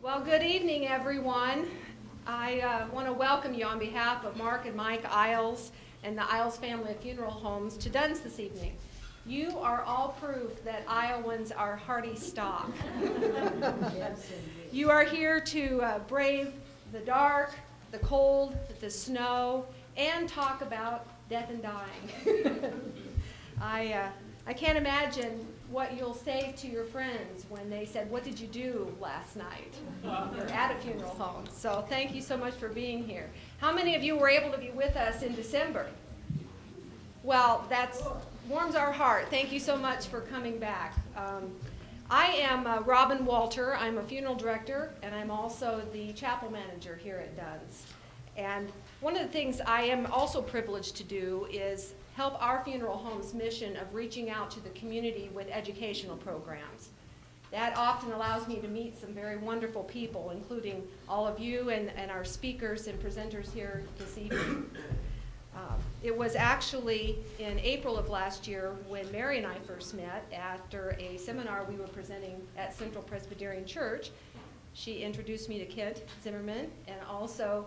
Well, good evening, everyone. I want to welcome you on behalf of Mark and Mike Isles and the Isles family of funeral homes to Dunn's this evening. You are all proof that Iowans are hardy stock. You are here to brave the dark, the cold, the snow, and talk about death and dying. I can't imagine what you'll say to your friends when they said, "What did you do last night?" You're at a funeral home. So thank you so much for being here. How many of you were able to be with us in December? Well, that warms our heart. Thank you so much for coming back. I am Robin Walter. I'm a funeral director, and I'm also the chapel manager here at Dunn's. And one of the things I am also privileged to do is help our funeral home's mission of reaching out to the community with educational programs. That often allows me to meet some very wonderful people, including all of you and our speakers and presenters here this evening. It was actually in April of last year when Mary and I first met after a seminar we were presenting at Central Presbyterian Church. She introduced me to Kent Zimmerman, and also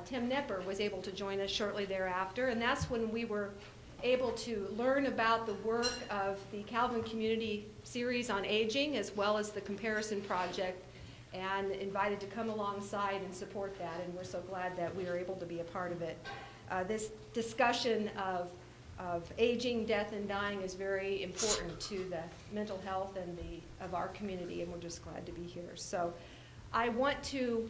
Tim Nepper was able to join us shortly thereafter, and that's when we were able to learn about the work of the Calvin Community Series on Aging, as well as the Comparison Project, and invited to come alongside and support that, and we're so glad that we were able to be a part of it. This discussion of aging, death, and dying is very important to the mental health of our community, and we're just glad to be here. So I want to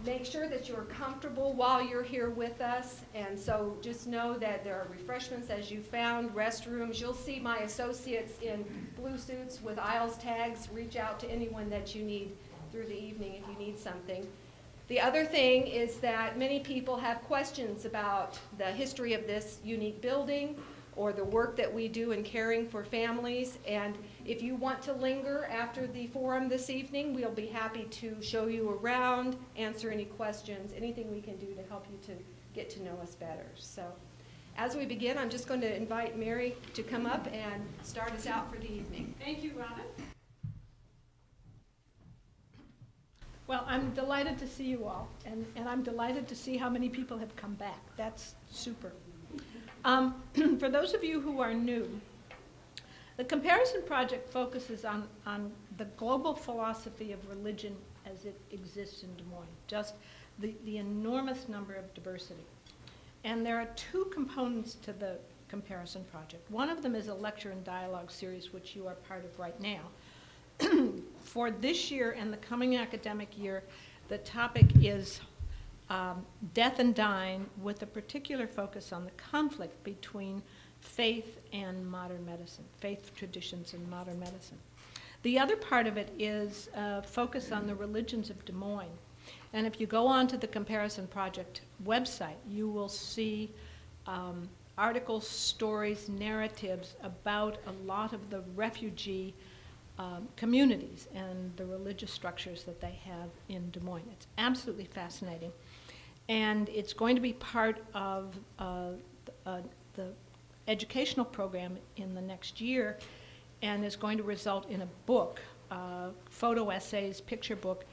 make sure that you're comfortable while you're here with us, and so just know that there are refreshments as you found, restrooms. You'll see my associates in blue suits with Isles tags. Reach out to anyone that you need through the evening if you need something. The other thing is that many people have questions about the history of this unique building or the work that we do in caring for families, and if you want to linger after the forum this evening, we'll be happy to show you around, answer any questions, anything we can do to help you to get to know us better. So as we begin, I'm just going to invite Mary to come up and start us out for the evening. Thank you, Robin. Well, I'm delighted to see you all, and I'm delighted to see how many people have come back. That's super. For those of you who are new, the Comparison Project focuses on the global philosophy of religion as it exists in Des Moines, just the enormous number of diversity. And there are two components to the Comparison Project. One of them is a lecture and dialogue series, which you are part of right now. For this year and the coming academic year, the topic is death and dying, with a particular focus on the conflict between faith and modern medicine, faith traditions and modern medicine. The other part of it is focus on the religions of Des Moines. And if you go on to the Comparison Project website, you will see articles, stories, narratives about a lot of the refugee communities and the religious structures that they have in Des Moines. It's absolutely fascinating. And it's going to be part of the educational program in the next year, and is going to result in a book, photo essays, picture book,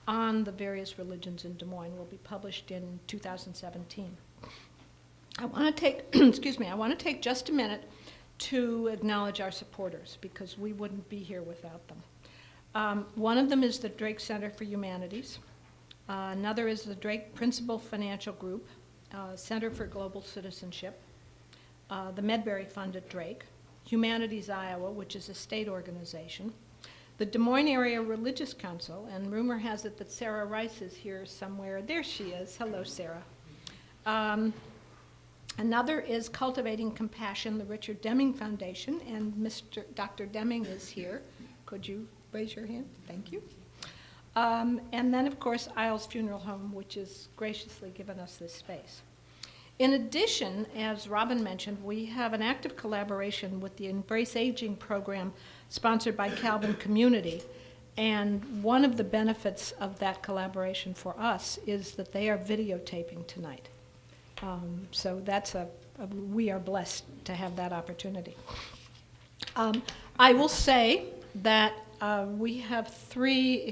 on the various religions in Des Moines. Will be published in 2017. I want to take, I want to take just a minute to acknowledge our supporters, because we wouldn't be here without them. One of them is the Drake Center for Humanities. Another is the Drake Principal Financial Group, Center for Global Citizenship, the Medbury Fund at Drake, Humanities Iowa, which is a state organization, the Des Moines Area Religious Council, and rumor has it that Sarah Rice is here somewhere. There she is. Hello, Sarah. Another is Cultivating Compassion, the Richard Deming Foundation, and Dr. Deming is here. Could you raise your hand? Thank you. And then, of course, Isles Funeral Home, which has graciously given us this space. In addition, as Robin mentioned, we have an active collaboration with the Embrace Aging program sponsored by Calvin Community. And one of the benefits of that collaboration for us is that they are videotaping tonight. So that's we are blessed to have that opportunity. I will say that we have three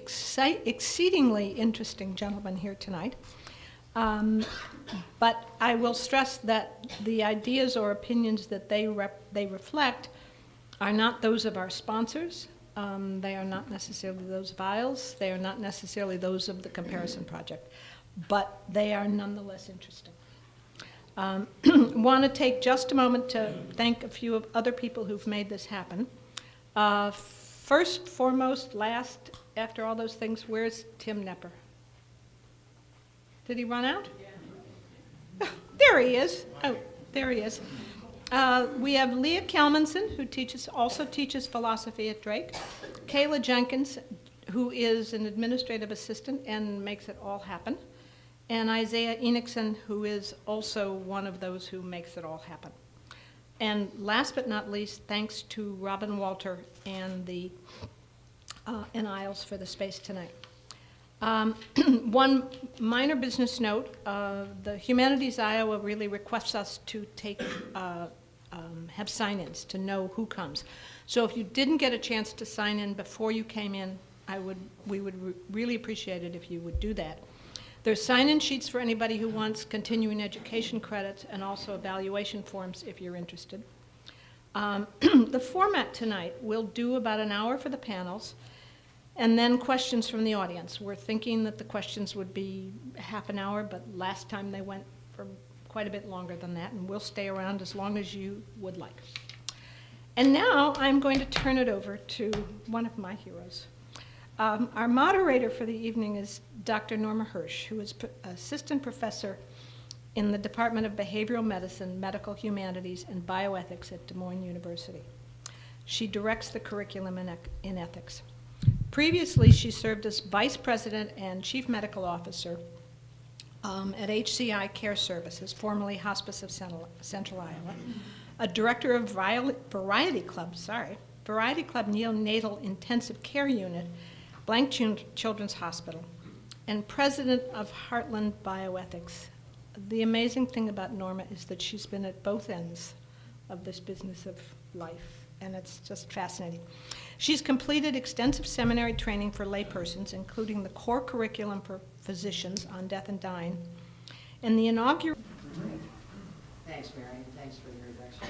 exceedingly interesting gentlemen here tonight. But I will stress that the ideas or opinions that they reflect are not those of our sponsors. They are not necessarily those of IELTS. They are not necessarily those of the Comparison Project. But they are nonetheless interesting. Want to take just a moment to thank a few of other people who've made this happen. First, foremost, last, after all those things, where's Tim Nepper? Did he run out? Yeah. There he is. Oh, there he is. We have Leah Kelmanson, who also teaches philosophy at Drake. Kayla Jenkins, who is an administrative assistant and makes it all happen. And Isaiah Enixon, who is also one of those who makes it all happen. And last but not least, thanks to Robin Walter and IELTS for the space tonight. One minor business note, the Humanities Iowa really requests us to have sign-ins to know who comes. So if you didn't get a chance to sign in before you came in, we would really appreciate it if you would do that. There's sign-in sheets for anybody who wants continuing education credits and also evaluation forms if you're interested. The format tonight, we'll do about an hour for the panels and then questions from the audience. We're thinking that the questions would be half an hour, but last time they went for quite a bit longer than that, and we'll stay around as long as you would like. And now I'm going to turn it over to one of my heroes. Our moderator for the evening is Dr. Norma Hirsch, who is assistant professor in the Department of Behavioral Medicine, Medical Humanities, and Bioethics at Des Moines University. She directs the curriculum in ethics. Previously, she served as vice president and chief medical officer at HCI Care Services, formerly Hospice of Central Iowa, a director of Variety Club Neonatal Intensive Care Unit, Blank Children's Hospital, and president of Heartland Bioethics. The amazing thing about Norma is that she's been at both ends of this business of life, and it's just fascinating. She's completed extensive seminary training for laypersons, including the core curriculum for physicians on death and dying, and the inaugural... Thanks, Mary, and thanks for the introduction.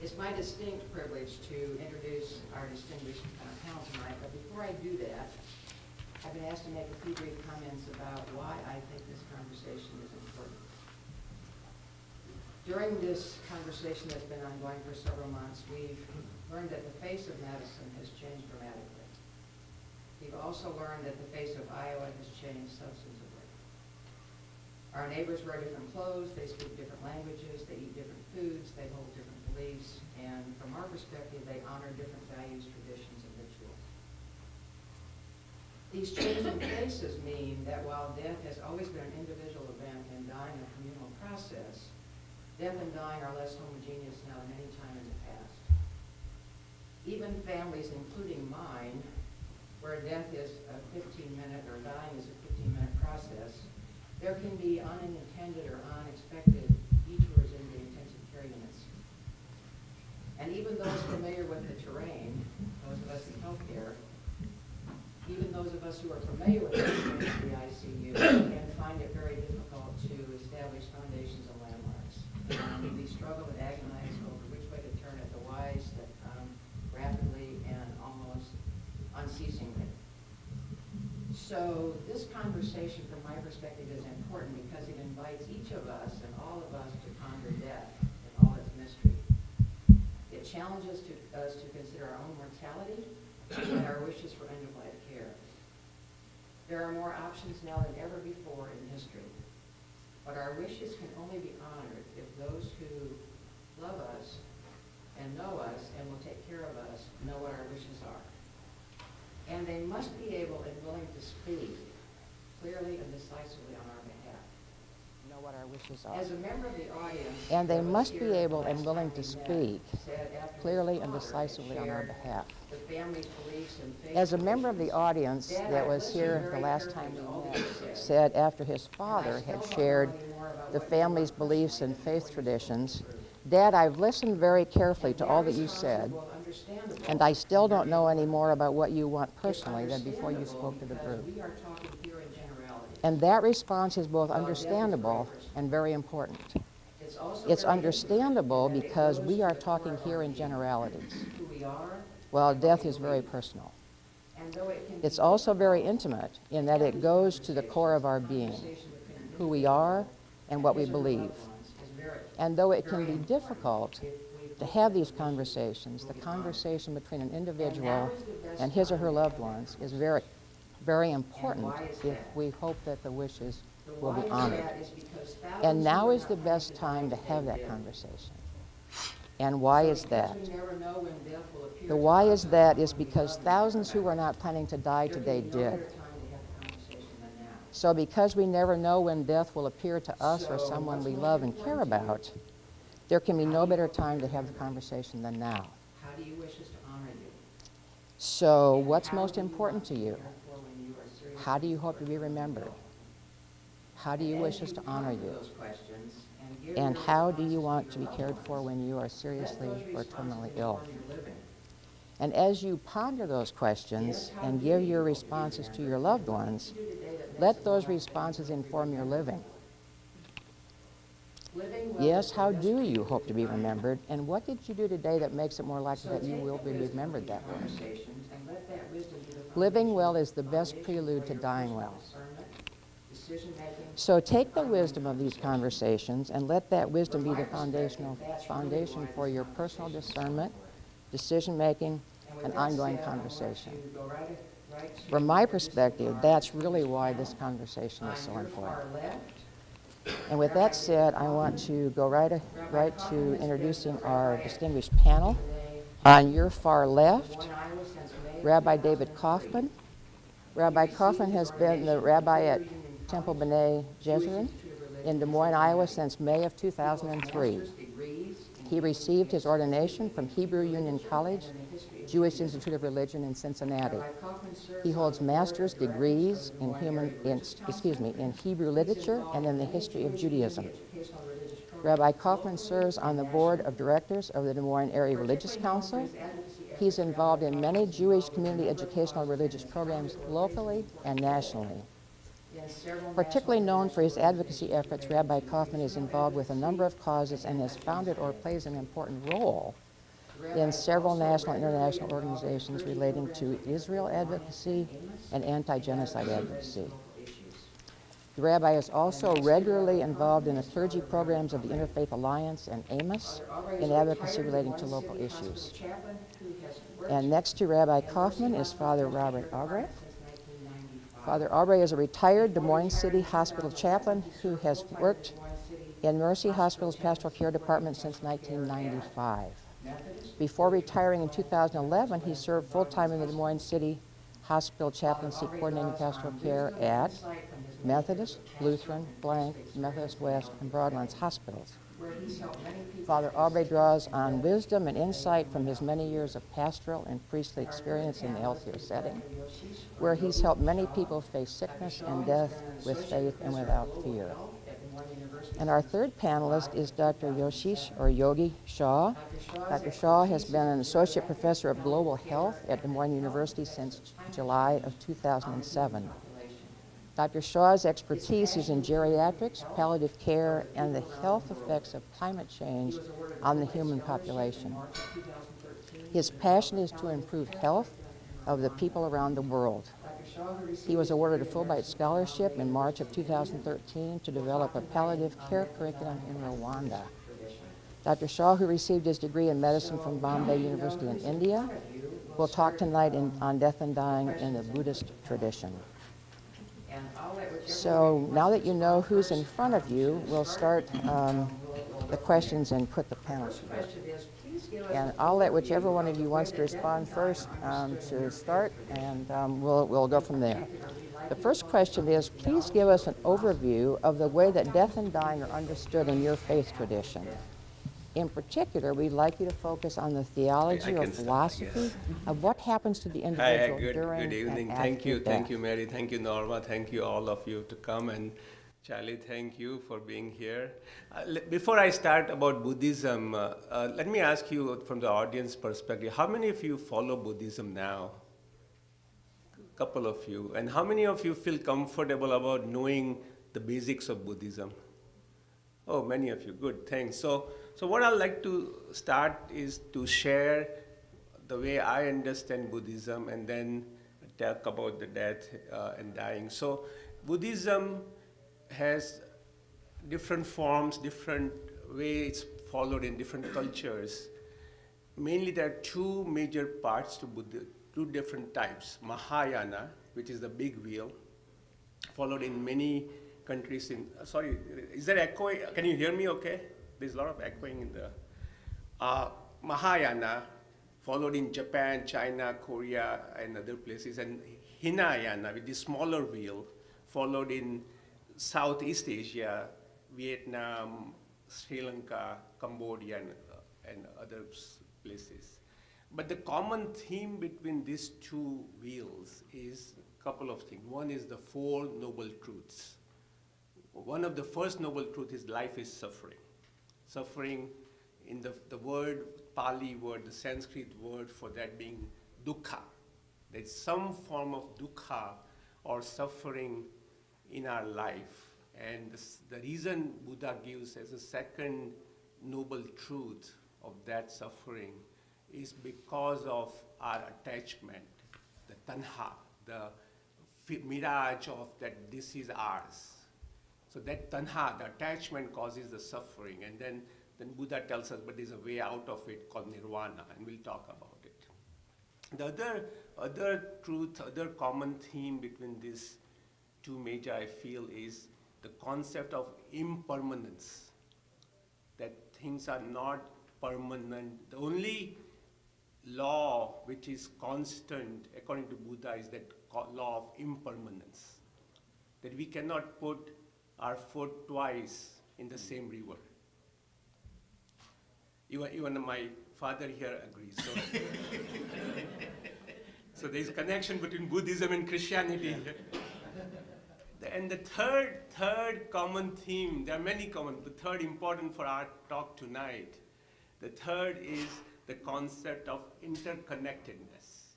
It's my distinct privilege to introduce our distinguished panel tonight, but before I do that, I've been asked to make a few brief comments about why I think this conversation is important. During this conversation that's been ongoing for several months, we've learned that the face of medicine has changed dramatically. We've also learned that the face of Iowa has changed substantively. Our neighbors wear different clothes, they speak different languages, they eat different foods, they hold different beliefs, and from our perspective, they honor different values, traditions, and rituals. These changing faces mean that while death has always been an individual event and dying a communal process, death and dying are less homogeneous now than any time in the past. Even families, including mine, where death is a 15-minute or dying is a 15-minute process, there can be unintended or unexpected detours in the intensive care units. And even those familiar with the terrain, those of us in healthcare, even those of us who are familiar with the terrain of the ICU can find it very difficult to establish foundations and landmarks. And we struggle and agonize over which way to turn at the Ys that come rapidly and almost unceasingly. So this conversation, from my perspective, is important because it invites each of us and all of us to ponder death and all its mystery. It challenges us to consider our own mortality and our wishes for end-of-life care. There are more options now than ever before in history, but our wishes can only be honored if those who love us and know us and will take care of us know what our wishes are. And they must be able and willing to speak clearly and decisively on our behalf. Know what our wishes are. As a member of the audience, And they must be here able and last willing time to we met, speak said after clearly his and father decisively on our shared behalf. the family's beliefs and faith As a member of the traditions, audience Dad, that I was listened here very the last carefully time to we all that met, you said after his and I father still had don't shared know any more about the what you family's want beliefs personally and than faith before you spoke traditions, the truth. Dad, I've listened very carefully And to their all that you responses said, will understandable. And I still don't know any more about what you want personally than before you spoke to the Because group. we are talking here in generalities. And that response is both understandable and very important. It's also It's very understandable interesting that it because goes we to are the talking core here of in our generalities. being, who we are, While and death what we is very believe. personal. And though it can be It's also very difficult intimate in to that have it these goes to the core of our conversations, being, conversation between who we individual are and what we his or her believe. loved ones is very- And though it very can be important difficult if we to hope have that these the wishes conversations, the will be honored. conversation between an And now individual is the best and his or time her to loved have that ones is conversation. very important why is if that? we hope that the wishes The will why be is honored. that is because thousands And who now are is not the planning best die time to today have that did. conversation. And why So is that? because we never know when death will appear The to why us is or that someone is we because love and thousands care who were about, not planning to die there today can be no did. better time to have the conversation than now. So because we never know when death will appear to us or So someone what's we most love and care important to you? about, there can be no better time to have the conversation than now. How do you wish us to honor you? So And what's how most do you important want to be you? cared for when you are seriously How do you hope to be ill? remembered? How do you And wish as us to ponder honor you? those questions and give And your how do you responses want to be your cared loved for ones, when you are let seriously those or responses terminally ill? inform your living. And as you ponder those questions and give your responses to your loved ones, let those responses inform your living. Living well Yes, is the how best do you prelude hope to be dying. remembered? And what did you do today that makes it more likely So that you take will the be wisdom remembered of that these way? conversations and let that wisdom be the Living well foundation- is the best foundation prelude for to your dying personal well. discernment, decision-making, So take the and wisdom of these conversation. conversations and let that wisdom be From the my perspective, foundational that's really foundation why for this your personal conversation is so discernment, important. decision-making, And with and that ongoing said, I want conversation. to go right to From my introducing perspective, our that's really distinguished why panel. this conversation is so On your important. far left, And with Rabbi that said, I David want Kaufman. to go right Rabbi to Kaufman has introducing been the our rabbi at distinguished panel. Today, On your far Des left, Moines, Iowa, since May of Rabbi David 2003. Kaufman. Rabbi He Kaufman received has his been the ordination rabbi from at Hebrew Union Temple College, B'nai Jewish Jeshurun Institute of Religion in Des Moines, Iowa Cincinnati. since May of He holds 2003. master's degrees in He Hebrew received his and ordination specifically from in Hebrew Union literature College, and in the history of Jewish Judaism. Institute of Religion in Cincinnati. Rabbi Kaufman serves He on holds the board of master's directors degrees of the Des in Moines Area Religious Council. in Hebrew He's literature involved and in the many history of Jewish Judaism. and educational religious programs Rabbi Kaufman locally serves on and the board nationally. of directors of the Des Moines Area Religious Particularly known for Council. his advocacy efforts, He's involved Rabbi in Kaufman many is Jewish involved with a community number of educational causes religious and has programs founded or plays an locally important and role nationally. in several Particularly national known for his international advocacy organizations efforts, related Rabbi to Kaufman is Israel involved with a number of advocacy causes and has founded or anti-genocide plays an advocacy. important role Rabbi in is several also national and regularly international involved in organizations clergy relating programs to of the Israel Interfaith Alliance advocacy Amos and anti-genocide advocacy related to advocacy. local issues. The rabbi is also next to regularly Rabbi involved in Kaufman the is clergy Father programs of Robert the Interfaith Alliance and Amos Father Aubrey is in a advocacy retired relating Des to Moines local City issues. Hospital chaplain who has worked And next to Rabbi in Mercy Kaufman is Hospital's Father foster Robert care Aubrey. department since 1995. Father Aubrey is a retired Des Before Moines retiring City in Hospital 2011, chaplain he who served has full-time in worked Des Moines City in Mercy Hospital Hospital's pastoral care department since Pastoral care at 1995. Methodist, Before Lutheran, retiring in Baptist, 2011, he West, served and full-time in the Des Providence Moines Hospitals. City Hospital Father chaplaincy Aubrey coordinating draws pastoral on care wisdom and at insight from his many years Methodist, of pastoral Lutheran, and Blank, priestly Methodist experience West, in and Albuquerque, Broadlands hospitals. where he's helped many people Father face Aubrey sickness draws and on death wisdom and today insight and from his without many fear. years of pastoral and priestly Our third experience in the panelist healthcare is setting, Dr. Yoshish, or where he's Yogi helped many Shaw. people face Dr. sickness Shaw and has death been an with associate faith and professor of without global fear. health at Des Moines University And our since third panelist July is of Dr. 2007. Yoshish, or Yogi Shaw. Dr. Shaw has been an associate professor of global health at Des Moines University since July of 2007. Dr. Shaw's expertise is in geriatrics, palliative care, and the health effects of climate change on the human population. His passion is to improve health of the people around the world. He was awarded a Fulbright Scholarship in March of 2013 to develop a palliative care curriculum in Rwanda. Dr. Shaw, who received his degree in medicine from Bombay University in India, will talk tonight on death and dying in the Buddhist tradition. So now that you know who's in front of you, we'll start the questions and put the panel together. And I'll let whichever one of you wants to respond first to start, and we'll go from there. The first question is, please give us an overview of the way that death and dying are understood in your faith tradition. In particular, we'd like you to focus on the theology or philosophy of what happens to the individual during good evening. and after Thank you, death. Mary. Thank you, Norma. Thank you, all of you, to come and Charlie, thank you for being here. Before I start about Buddhism, let me ask you from the audience perspective, how many of you follow Buddhism now? A couple of you. And how many of you feel comfortable about knowing the basics of Buddhism? Oh, many of you. Good, thanks. So what I'd like to start is to share the way I understand Buddhism and then talk about the death and dying. So Buddhism has different forms, different ways followed in different cultures. Mainly there are two major parts to Buddhism, two different types. Mahayana, which is the big wheel, followed in many countries in, sorry, is there echo? Can you hear me okay? There's a lot of echoing in the, Mahayana, followed in Japan, China, Korea, and other places, and Hinayana, with the smaller wheel, followed in Southeast Asia, Vietnam, Sri Lanka, Cambodia, and other places. But the common theme between these two wheels is a couple of things. One is the Four Noble Truths. One of the first noble truths is life is suffering. Suffering in the word, Pali word, the Sanskrit word for that being dukkha. There's some form of dukkha or suffering in our life. And the reason Buddha gives as a second noble truth of that suffering is because of our attachment, the tanha, the mirage of that this is ours. So that tanha, the attachment causes the suffering. And then Buddha tells us, but there's a way out of it called nirvana, and we'll talk about it. The other truth, other common theme between these two major, I feel, is the concept of impermanence, that things are not permanent. The only law which is constant, according to Buddha, is that law of impermanence, that we cannot put our foot twice in the same river. Even my father here agrees. So there's a connection between Buddhism and Christianity. And the third common theme, there are many common, the third important for our talk tonight, the third is the concept of interconnectedness,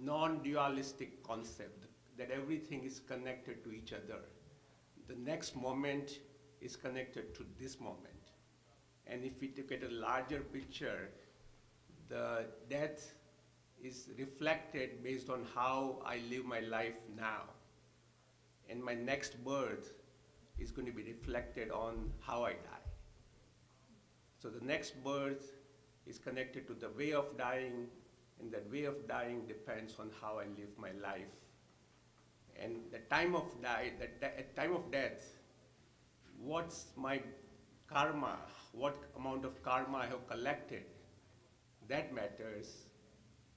non-dualistic concept, that everything is connected to each other. The next moment is connected to this moment. And if we look at a larger picture, the death is reflected based on how I live my life now. And my next birth is going to be reflected on how I die. So the next birth is connected to the way of dying, and that way of dying depends on how I live my life. And the time of time of death, what's my karma, what amount of karma I have collected, that matters,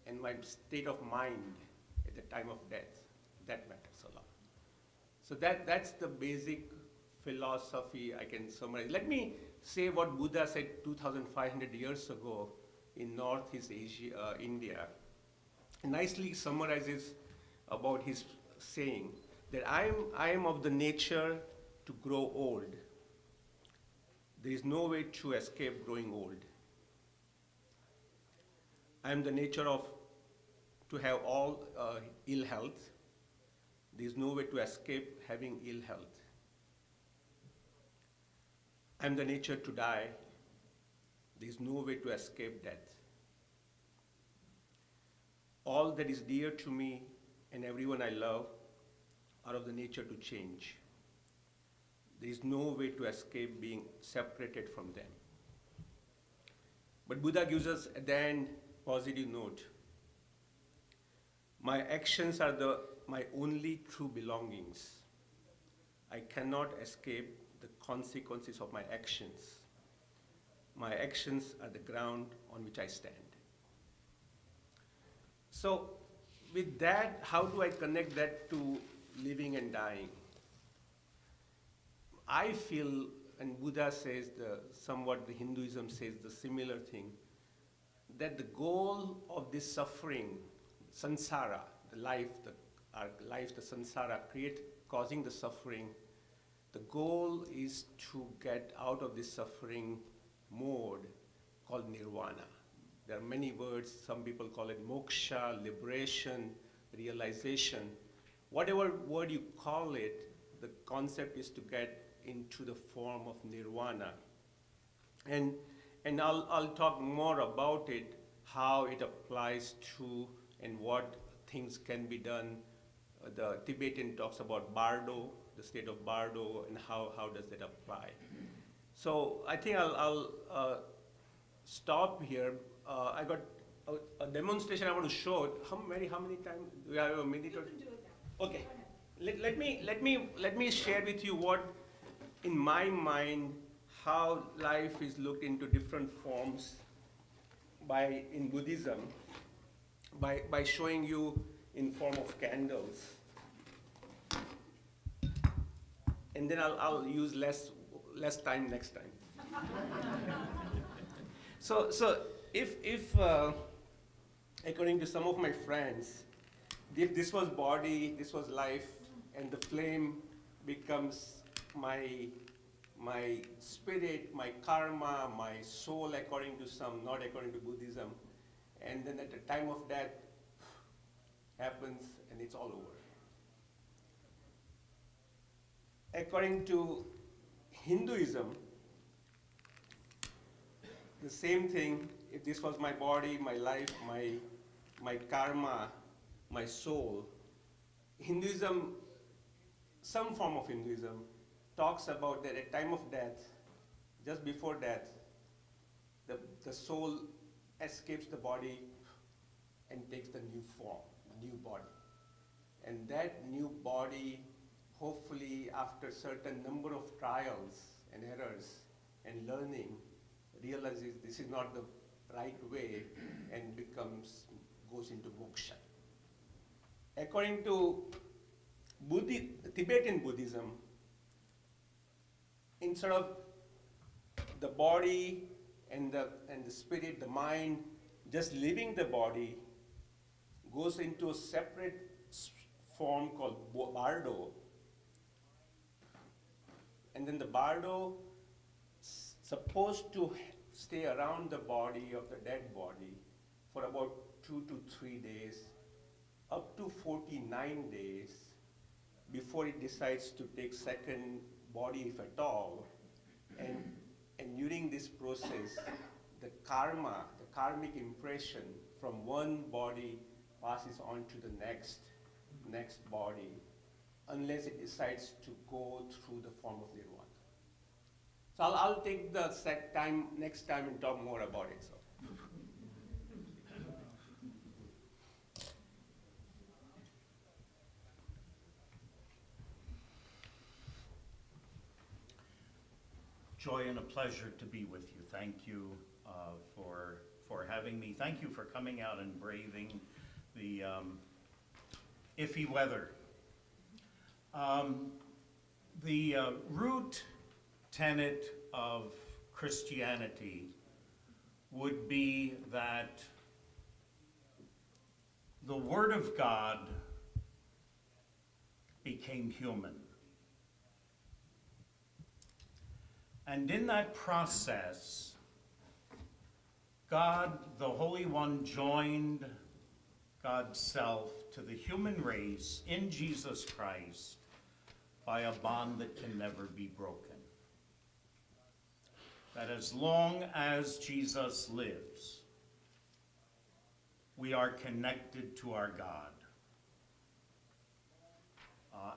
and my state of mind at the time of death, that matters a lot. So that's the basic philosophy I can summarize. Let me say what Buddha said 2,500 years ago in Northeast Asia, India. It nicely summarizes about his saying that I am of the nature to grow old. There is no way to escape growing old. I am the nature of to have all ill health. There is no way to escape having ill health. I am the nature to die. There is no way to escape death. All that is dear to me and everyone I love are of the nature to change. There is no way to escape being separated from them. But Buddha gives us at the end positive note. My actions are my only true belongings. I cannot escape the consequences of my actions. My actions are the ground on which I stand. So with that, how do I connect that to living and dying? I feel, and Buddha says, somewhat the Hinduism says the similar thing, that the goal of this suffering, samsara, the life, the samsara, causing the suffering, the goal is to get out of this suffering mode called nirvana. There are many words. Some people call it moksha, liberation, realization. Whatever word you call it, the concept is to get into the form of nirvana. And I'll talk more about it, how it applies to and what things can be done. The Tibetan talks about bardo, the state of bardo, and how does that apply. So I think I'll stop here. I got a demonstration I want to show. How many times? Do we have a minute? You can do it now. Okay. Let me share with you what, in my mind, how life is looked into different forms in Buddhism by showing you in form of candles. And then I'll use less time next time. So if according to some of my friends, if this was body, this was life, and the flame becomes my spirit, my karma, my soul, according to some, not according to Buddhism, and then at the time of death happens and it's all over. According to Hinduism, the same thing. If this was my body, my life, my karma, my soul, Hinduism, some form of Hinduism, talks about that at time of death, just before death, the soul escapes the body and takes the new form, new body. And that new body, hopefully after certain number of trials and errors and learning, realizes this is not the right way and goes into moksha. According to Tibetan Buddhism, instead of the body and the spirit, the mind, just leaving the body, goes into a separate form called bardo. And then the bardo supposed to stay around the body of the dead body for about 2 to 3 days, up to 49 days, before it decides to take second body, if at all. And during this process, the karma, the karmic impression from one body passes on to the next body, unless it decides to go through the form of nirvana. So I'll take the next time and talk more about it. So. Joy and a pleasure to be with you. Thank you for having me. Thank you for coming out and braving the iffy weather. The root tenet of Christianity would be that the Word of God became human. And in that process, God, the Holy One, joined God's self to the human race in Jesus Christ by a bond that can never be broken. That as long as Jesus lives, we are connected to our God.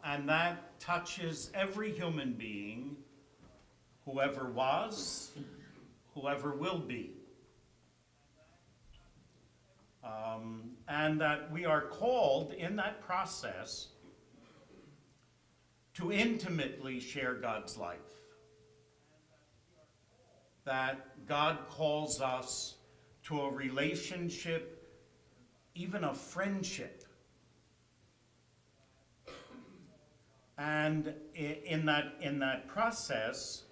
And that touches every human being, whoever was, whoever will be. And that we are called in that process to intimately share God's life. That God calls us to a relationship, even a friendship. And in that process,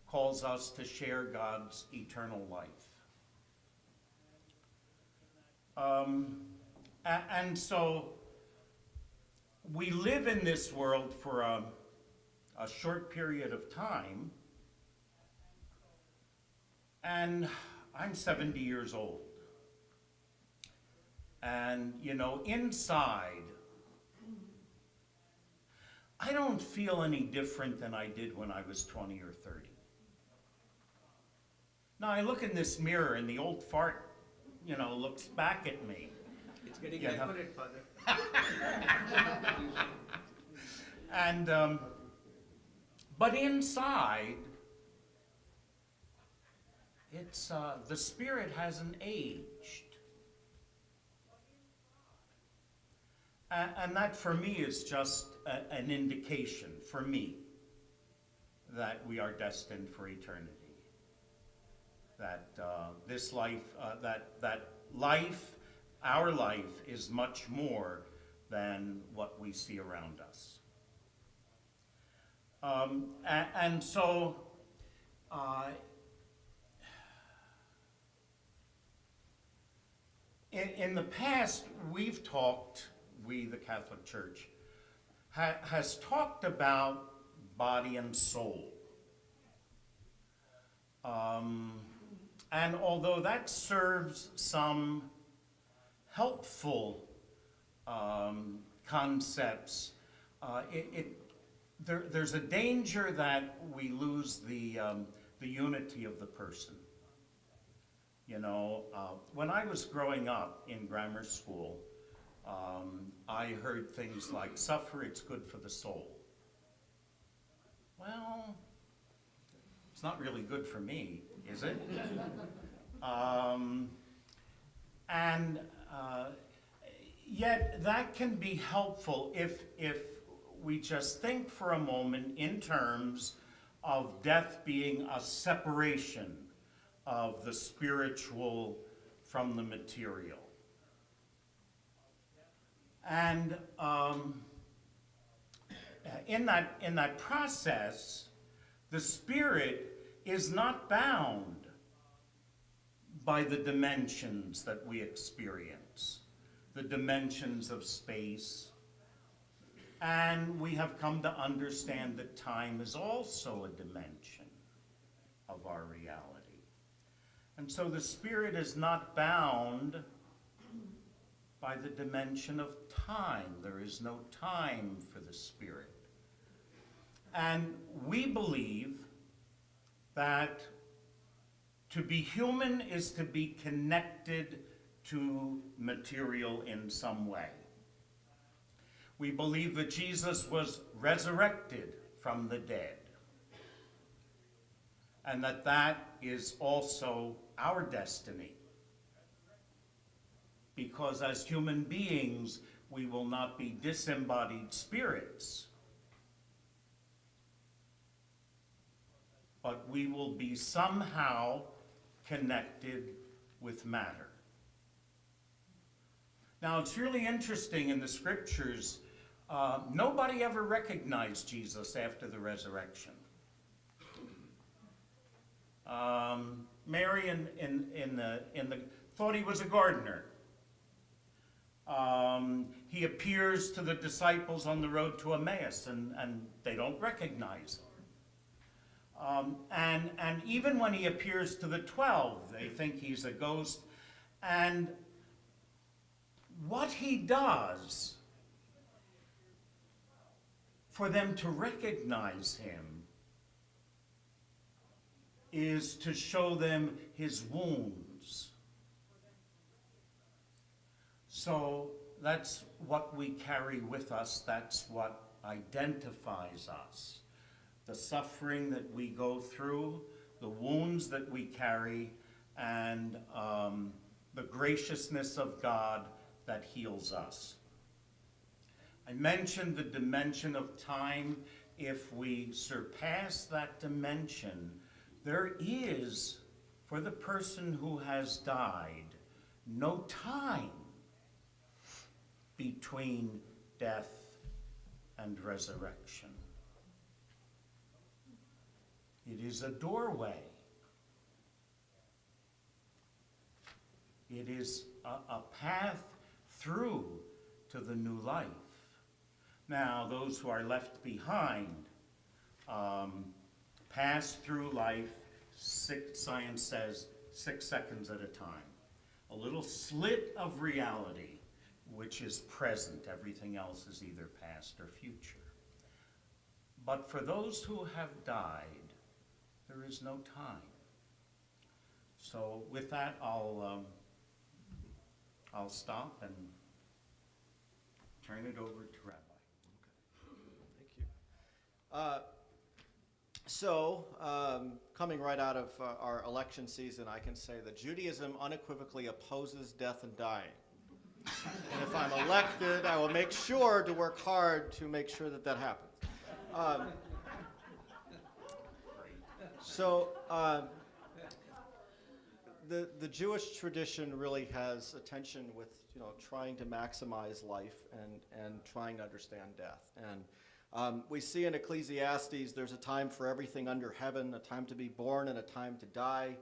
calls us to share God's eternal life. And so we live in this world for a short period of time, and I'm 70 years old. And, you know, inside, I don't feel any different than I did when I was 20 or 30. Now I look in this mirror and the old fart, you know, looks back at me. It's getting You know? accurate, Father. And, but inside, it's, the spirit hasn't aged. And that for me is just an indication, for me, that we are destined for eternity. That this life, that life, our life, is much more than what we see around us. And so, in the past, we've talked, we, the Catholic Church, has talked about body and soul. And although that serves some helpful concepts, there's a danger that we lose the unity of the person. You know, when I was growing up in grammar school, I heard things like, suffer, it's good for the soul. Well, it's not really good for me, is it? And yet that can be helpful if we just think for a moment in terms of death being a separation of the spiritual from the material. And in that process, the spirit is not bound by the dimensions that we experience, the dimensions of space. And we have come to understand that time is also a dimension of our reality. And so the spirit is not bound by the dimension of time. There is no time for the spirit. And we believe that to be human is to be connected to material in some way. We believe that Jesus was resurrected from the dead, and that is also our destiny. Because as human beings, we will not be disembodied spirits, but we will be somehow connected with matter. Now, it's really interesting in the scriptures, nobody ever recognized Jesus after the resurrection. Mary thought he was a gardener. He appears to the disciples on the road to Emmaus, and they don't recognize him. And even when he appears to the 12, they think he's a ghost. And what he does for them to recognize him is to show them his wounds. So that's what we carry with us. That's what identifies us. The suffering that we go through, the wounds that we carry, and the graciousness of God that heals us. I mentioned the dimension of time. If we surpass that dimension, there is, for the person who has died, no time between death and resurrection. It is a doorway. It is a path through to the new life. Now, those who are left behind pass through life, science says, 6 seconds at a time. A little slit of reality, which is present. Everything else is either past or future. But for those who have died, there is no time. So with that, I'll stop and turn it over to Rabbi. Thank you. Coming right out of our election season, I can say that Judaism unequivocally opposes death and dying. And if I'm elected, I will make sure to work hard to make sure that that happens. The Jewish tradition really has a tension with trying to maximize life and trying to understand death. And we see in Ecclesiastes there's a time for everything under heaven, a time to be born and a time to die.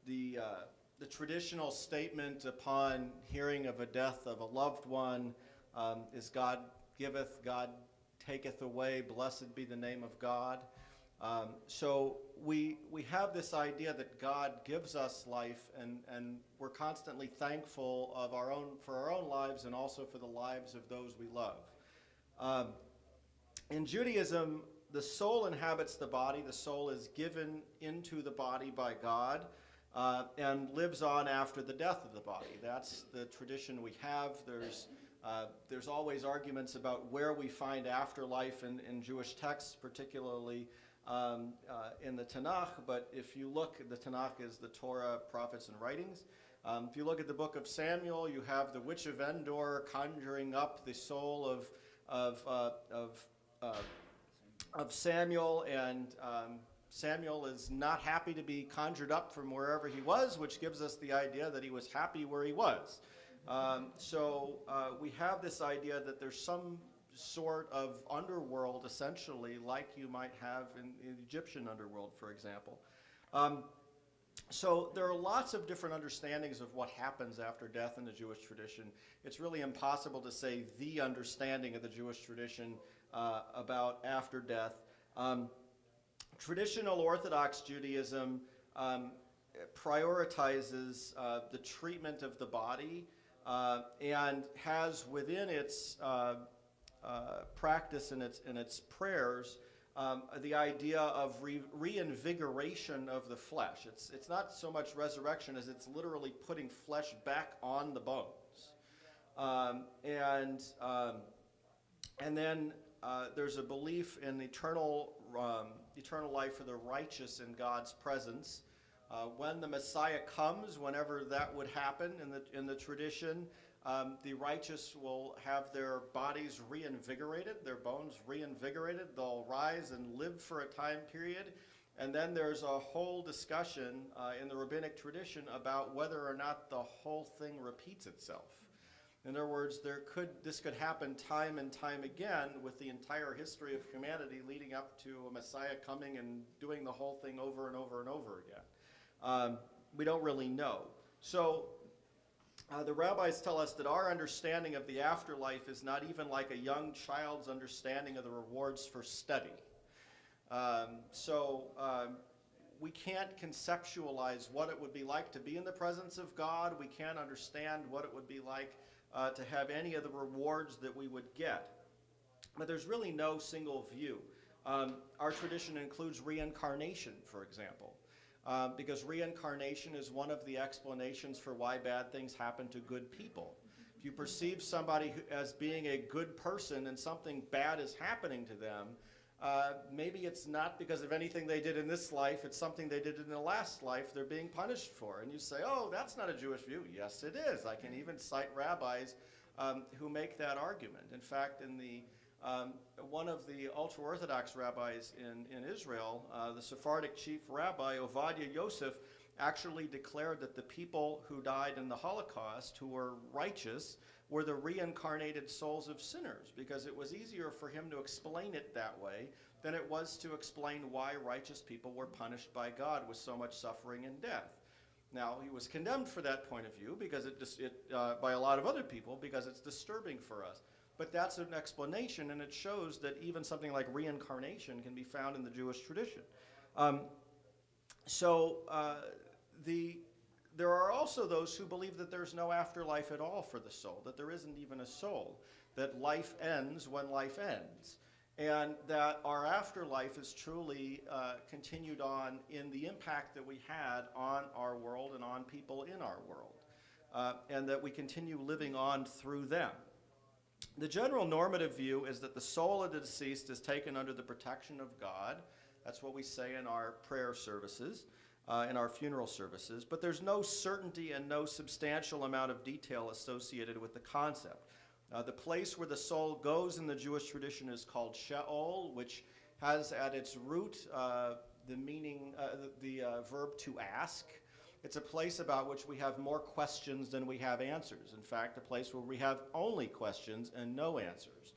The traditional statement upon hearing of a death of a loved one is God giveth, God taketh away, blessed be the name of God. So we have this idea that God gives us life, and we're constantly thankful for our own lives and also for the lives of those we love. In Judaism, the soul inhabits the body. The soul is given into the body by God and lives on after the death of the body. That's the tradition we have. There's always arguments about where we find afterlife in Jewish texts, particularly in the Tanakh. But if you look, the Tanakh is the Torah, prophets, and writings. If you look at the book of Samuel, you have the witch of Endor conjuring up the soul of Samuel, and Samuel is not happy to be conjured up from wherever he was, which gives us the idea that he was happy where he was. We have this idea that there's some sort of underworld, essentially, like you might have in the Egyptian underworld, for example. So there are lots of different understandings of what happens after death in the Jewish tradition. It's really impossible to say the understanding of the Jewish tradition about after death. Traditional Orthodox Judaism prioritizes the treatment of the body and has within its practice and its prayers the idea of reinvigoration of the flesh. It's not so much resurrection as it's literally putting flesh back on the bones. And then there's a belief in eternal life for the righteous in God's presence. When the Messiah comes, whenever that would happen in the tradition, the righteous will have their bodies reinvigorated, their bones reinvigorated. They'll rise and live for a time period. And then there's a whole discussion in the rabbinic tradition about whether or not the whole thing repeats itself. In other words, this could happen time and time again with the entire history of humanity leading up to a Messiah coming and doing the whole thing over and over and over again. We don't really know. So the rabbis tell us that our understanding of the afterlife is not even like a young child's understanding of the rewards for study. We can't conceptualize what it would be like to be in the presence of God. We can't understand what it would be like to have any of the rewards that we would get. But there's really no single view. Our tradition includes reincarnation, for example, because reincarnation is one of the explanations for why bad things happen to good people. If you perceive somebody as being a good person and something bad is happening to them, maybe it's not because of anything they did in this life, it's something they did in the last life they're being punished for. And you say, oh, that's not a Jewish view. Yes, it is. I can even cite rabbis who make that argument. In fact, one of the ultra-Orthodox rabbis in Israel, the Sephardic chief rabbi, Ovadia Yosef, actually declared that the people who died in the Holocaust, who were righteous, were the reincarnated souls of sinners, because it was easier for him to explain it that way than it was to explain why righteous people were punished by God with so much suffering and death. Now, he was condemned for that point of view because by a lot of other people, because it's disturbing for us. but that's an explanation, and it shows that even something like reincarnation can be found in the Jewish tradition. There are also those who believe that there's no afterlife at all for the soul, that there isn't even a soul, that life ends when life ends, and that our afterlife is truly continued on in the impact that we had on our world and on people in our world, and that we continue living on through them. The general normative view is that the soul of the deceased is taken under the protection of God. That's what we say in our prayer services, in our funeral services, but there's no certainty and no substantial amount of detail associated with the concept. The place where the soul goes in the Jewish tradition is called Sheol, which has at its root the meaning, the verb to ask. It's a place about which we have more questions than we have answers. In fact, a place where we have only questions and no answers.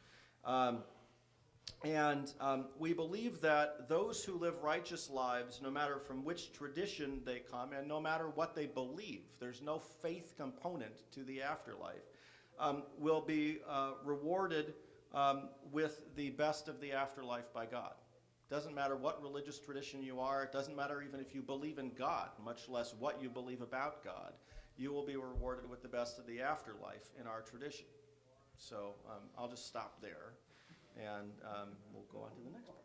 We believe that those who live righteous lives, no matter from which tradition they come and no matter what they believe, there's no faith component to the afterlife, will be rewarded with the best of the afterlife by God. Doesn't matter what religious tradition you are, it doesn't matter even if you believe in God, much less what you believe about God, you will be rewarded with the best of the afterlife in our tradition. So I'll just stop there, and we'll go on to the next part.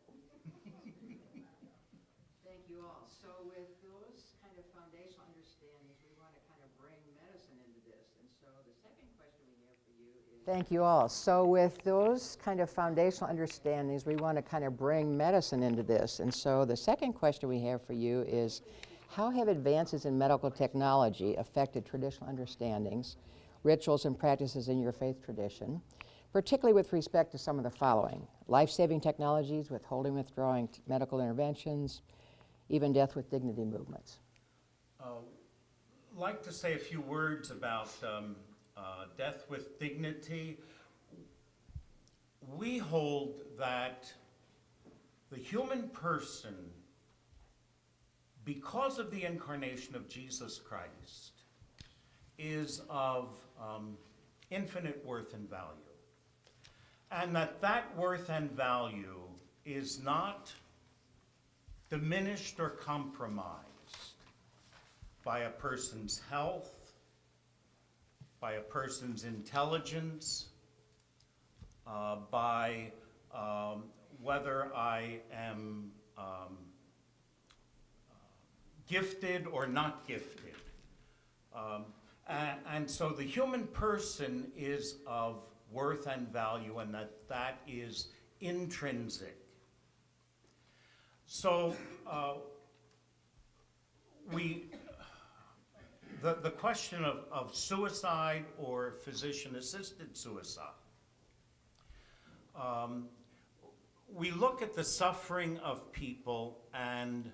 Thank you all. So with those kind of foundational understandings, we want to kind of bring medicine into this. And so the second question we have for you is... Thank you all. So with those kind of foundational understandings, we want to kind of bring medicine into this. And so the second question we have for you is, how have advances in medical technology affected traditional understandings, rituals, and practices in your faith tradition, particularly with respect to some of the following: life-saving technologies, withholding, withdrawing medical interventions, even death with dignity movements? I'd like to say a few words about death with dignity. We hold that the human person, because of the incarnation of Jesus Christ, is of infinite worth and value. And that worth and value is not diminished or compromised by a person's health, by a person's intelligence, by whether I am gifted or not gifted. And so the human person is of worth and value, and that is intrinsic. So the question of suicide or physician-assisted suicide, we look at the suffering of people and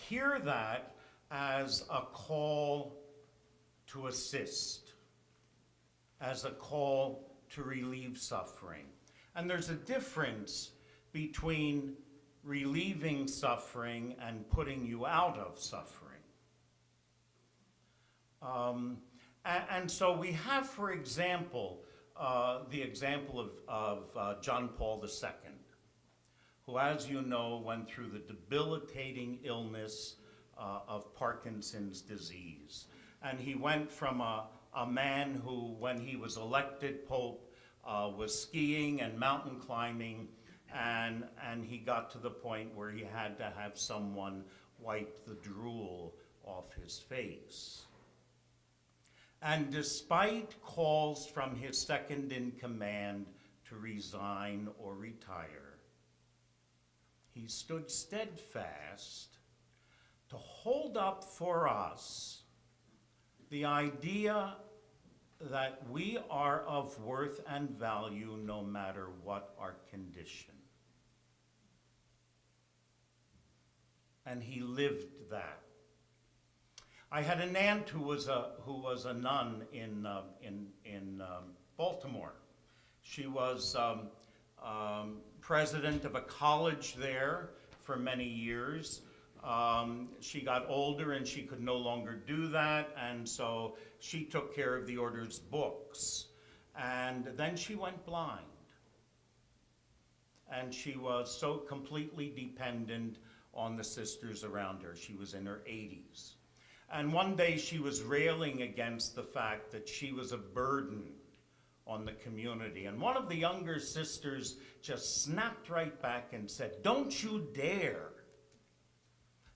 hear that as a call to assist, as a call to relieve suffering. And there's a difference between relieving suffering and putting you out of suffering. And so we have, for example, the example of John Paul II, who, as you know, went through the debilitating illness of Parkinson's disease. And he went from a man who, when he was elected Pope, was skiing and mountain climbing, and he got to the point where he had to have someone wipe the drool off his face. And despite calls from his second in command to resign or retire, he stood steadfast to hold up for us the idea that we are of worth and value no matter what our condition. And he lived that. I had an aunt who was a nun in Baltimore. She was president of a college there for many years. She got older and she could no longer do that, and so she took care of the order's books. And then she went blind. And she was so completely dependent on the sisters around her. She was in her 80s. And one day she was railing against the fact that she was a burden on the community. And one of the younger sisters just snapped right back and said, "Don't you dare.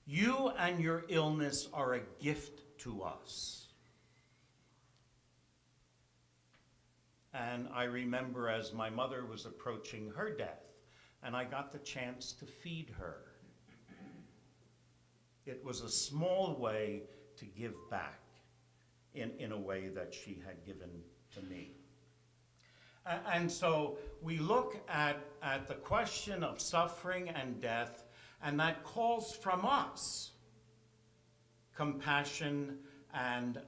You and your illness are a gift to us." And I remember as my mother was approaching her death, and I got the chance to feed her. It was a small way to give back in a way that she had given to me. And so we look at the question of suffering and death, and that calls from us compassion and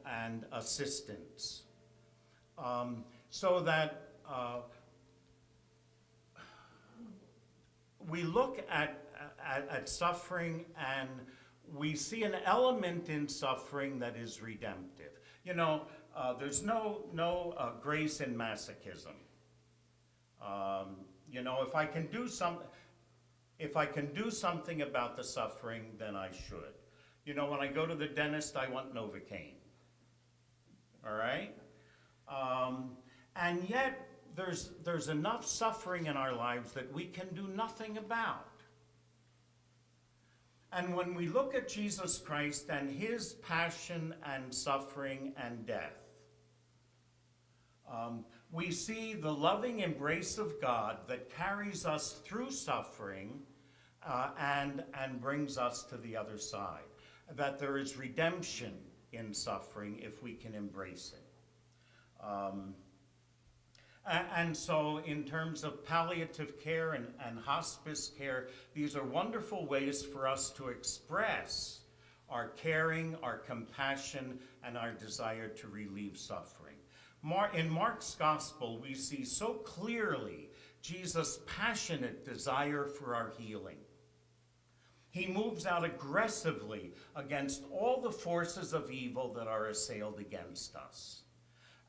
assistance. So that we look at suffering, and we see an element in suffering that is redemptive. You know, there's no grace in masochism. You know, if I can do something about the suffering, then I should. You know, when I go to the dentist, I want Novocaine. All right? And yet, there's enough suffering in our lives that we can do nothing about. And when we look at Jesus Christ and his passion and suffering and death, we see the loving embrace of God that carries us through suffering and brings us to the other side. That there is redemption in suffering if we can embrace it. And so in terms of palliative care and hospice care, these are wonderful ways for us to express our caring, our compassion, and our desire to relieve suffering. In Mark's gospel, we see so clearly Jesus' passionate desire for our healing. He moves out aggressively against all the forces of evil that are assailed against us.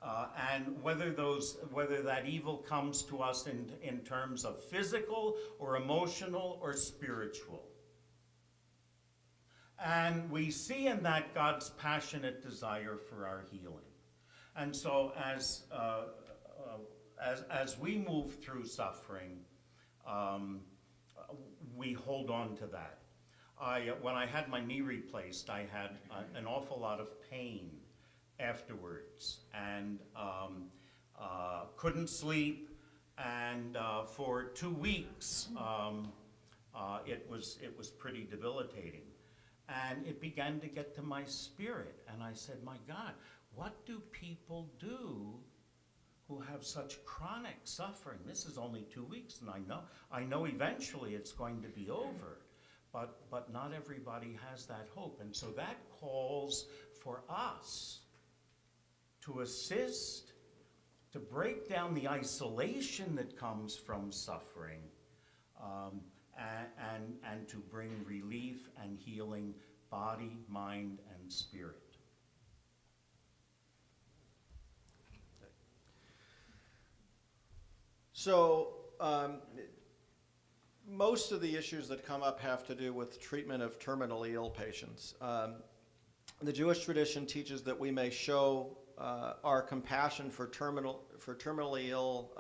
And whether that evil comes to us in terms of physical or emotional or spiritual. And we see in that God's passionate desire for our healing. And so as we move through suffering, we hold on to that. When I had my knee replaced, I had an awful lot of pain afterwards, and couldn't sleep, and for 2 weeks it was pretty debilitating, and it began to get to my spirit, and I said, my God, what do people do who have such chronic suffering? This is only 2 weeks, and I know eventually it's going to be over, but not everybody has that hope, and so that calls for us to assist, to break down the isolation that comes from suffering, and to bring relief and healing, body, mind, and spirit. So, most of the issues that come up have to do with treatment of terminally ill patients. The Jewish tradition teaches that we may show our compassion for terminally ill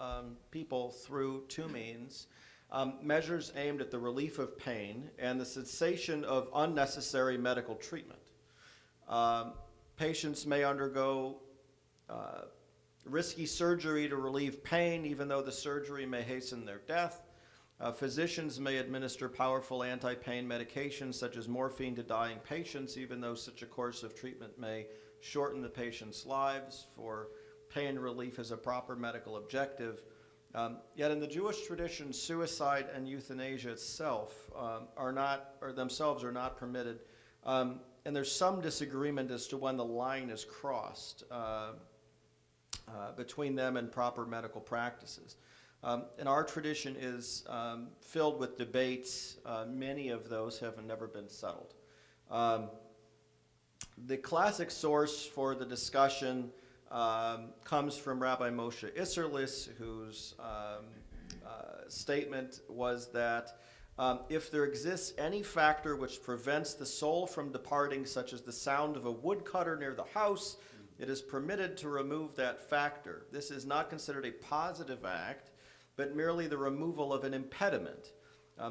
people through two means. Measures aimed at the relief of pain and the cessation of unnecessary medical treatment. Patients may undergo risky surgery to relieve pain, even though the surgery may hasten their death. Physicians may administer powerful anti-pain medications such as morphine to dying patients, even though such a course of treatment may shorten the patient's lives, for pain relief is a proper medical objective. Yet in the Jewish tradition, suicide and euthanasia itself themselves are not permitted. And there's some disagreement as to when the line is crossed between them and proper medical practices. And our tradition is filled with debates. Many of those have never been settled. The classic source for the discussion comes from Rabbi Moshe Isserlis, whose statement was that if there exists any factor which prevents the soul from departing, such as the sound of a woodcutter near the house, it is permitted to remove that factor. This is not considered a positive act, but merely the removal of an impediment.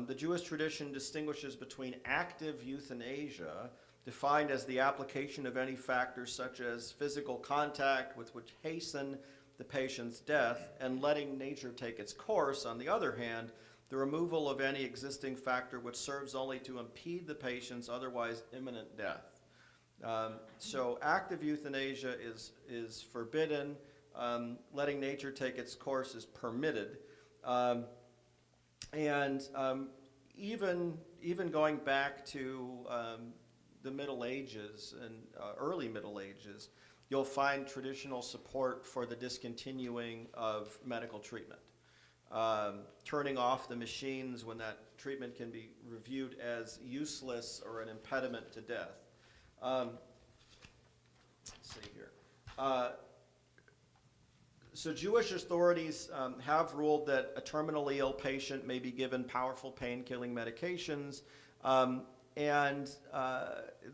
The Jewish tradition distinguishes between active euthanasia, defined as the application of any factors such as physical contact with which hasten the patient's death, and letting nature take its course, on the other hand, the removal of any existing factor which serves only to impede the patient's otherwise imminent death. So active euthanasia is forbidden. Letting nature take its course is permitted. Even going back to the Middle Ages and early Middle Ages, you'll find traditional support for the discontinuing of medical treatment. Turning off the machines when that treatment can be reviewed as useless or an impediment to death. Let's see here. So Jewish authorities have ruled that a terminally ill patient may be given powerful pain-killing medications, and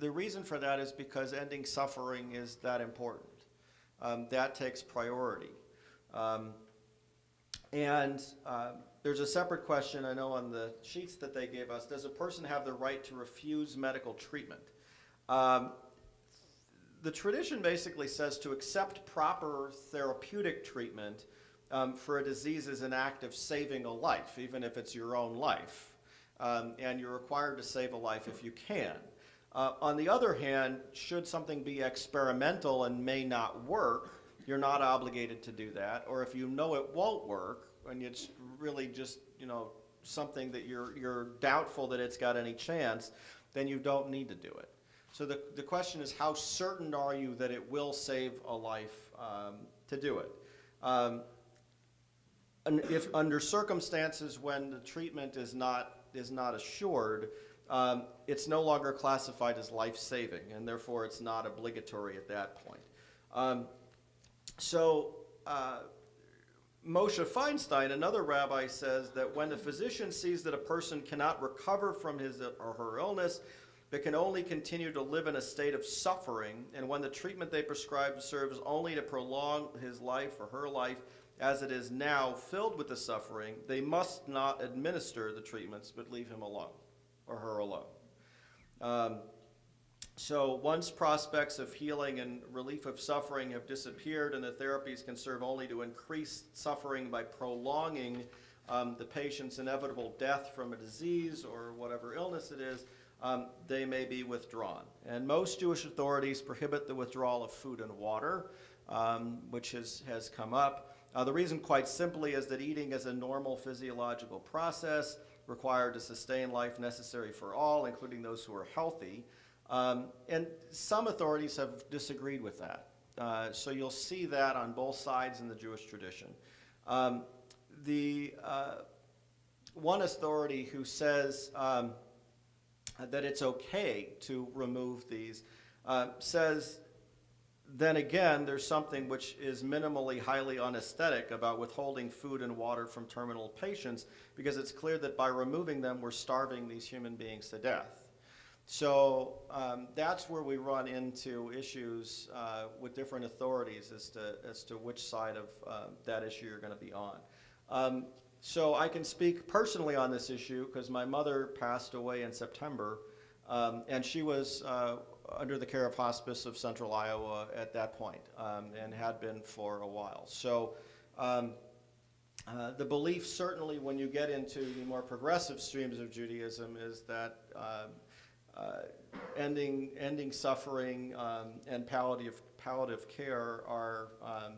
the reason for that is because ending suffering is that important. That takes priority. There's a separate question, I know on the sheets that they gave us, does a person have the right to refuse medical treatment? The tradition basically says to accept proper therapeutic treatment for a disease is an act of saving a life, even if it's your own life. And you're required to save a life if you can. On the other hand, should something be experimental and may not work, you're not obligated to do that. Or if you know it won't work, and it's really just, something that you're doubtful that it's got any chance, then you don't need to do it. So the question is, how certain are you that it will save a life to do it? And if under circumstances when the treatment is not assured, it's no longer classified as life-saving, and therefore it's not obligatory at that point. Moshe Feinstein, another rabbi, says that when the physician sees that a person cannot recover from his or her illness, but can only continue to live in a state of suffering, and when the treatment they prescribe serves only to prolong his life or her life as it is now filled with the suffering, they must not administer the treatments, but leave him alone or her alone. So once prospects of healing and relief of suffering have disappeared and the therapies can serve only to increase suffering by prolonging the patient's inevitable death from a disease or whatever illness it is, they may be withdrawn. And most Jewish authorities prohibit the withdrawal of food and water, which has come up. The reason quite simply is that eating is a normal physiological process required to sustain life necessary for all, including those who are healthy. And some authorities have disagreed with that. So you'll see that on both sides in the Jewish tradition. The one authority who says that it's okay to remove these says, then again, there's something which is minimally highly unaesthetic about withholding food and water from terminal patients, because it's clear that by removing them, we're starving these human beings to death. So that's where we run into issues with different authorities as to which side of that issue you're going to be on. So I can speak personally on this issue because my mother passed away in September, and she was under the care of Hospice of Central Iowa at that point, and had been for a while. So the belief, certainly when you get into the more progressive streams of Judaism, is that ending suffering and palliative care are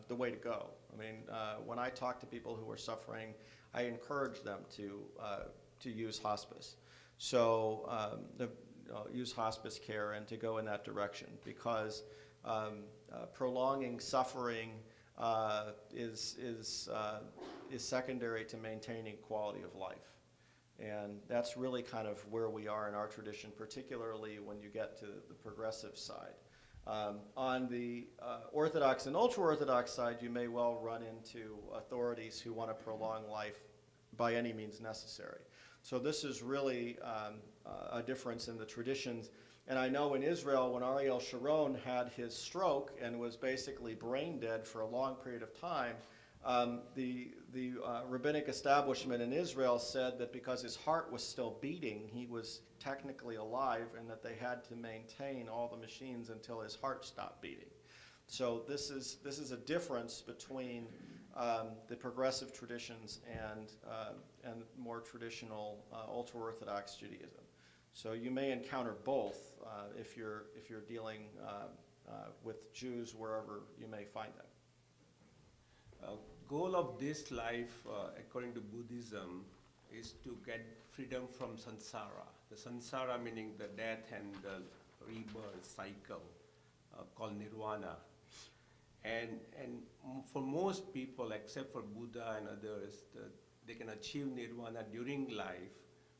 the way to go. I mean, when I talk to people who are suffering, I encourage them to use hospice. So use hospice care and to go in that direction, because prolonging suffering is secondary to maintaining quality of life. And that's really kind of where we are in our tradition, particularly when you get to the progressive side. On the Orthodox and ultra-Orthodox side, you may well run into authorities who want to prolong life by any means necessary. So this is really a difference in the traditions. And I know in Israel, when Ariel Sharon had his stroke and was basically brain dead for a long period of time, the rabbinic establishment in Israel said that because his heart was still beating, he was technically alive, and that they had to maintain all the machines until his heart stopped beating. So this is a difference between the progressive traditions and more traditional ultra-Orthodox Judaism. So you may encounter both if you're dealing with Jews wherever you may find them. Goal of this life, according to Buddhism, is to get freedom from samsara. The samsara meaning the death and the rebirth cycle, called nirvana. And for most people, except for Buddha and others, they can achieve nirvana during life.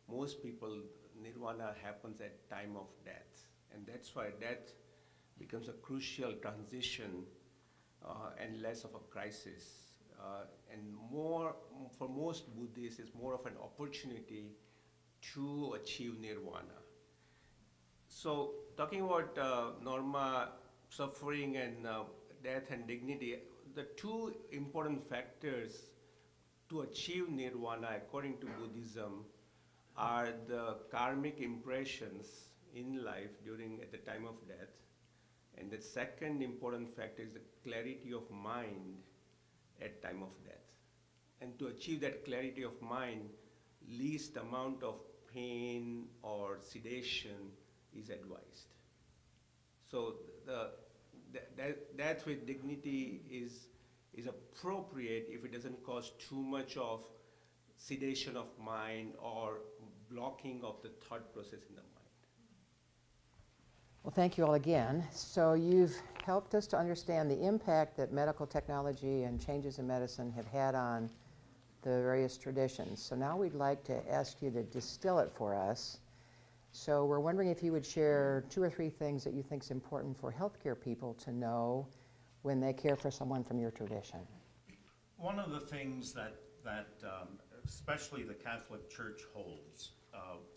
Most people, nirvana happens at time of death. And that's why death becomes a crucial transition and less of a crisis. And more, for most Buddhists, it's more of an opportunity to achieve nirvana. So talking about Norma, suffering and death and dignity, the two important factors to achieve nirvana according to Buddhism are the karmic impressions in life at the time of death. And the second important factor is the clarity of mind at time of death. And to achieve that clarity of mind, least amount of pain or sedation is advised. So death with dignity is appropriate if it doesn't cause too much of sedation of mind or blocking of the thought process in the mind. Well, thank you all again. So you've helped us to understand the impact that medical technology and changes in medicine have had on the various traditions. So now we'd like to ask you to distill it for us. So we're wondering if you would share 2 or 3 things that you think is important for healthcare people to know when they care for someone from your tradition. One of the things that especially the Catholic Church holds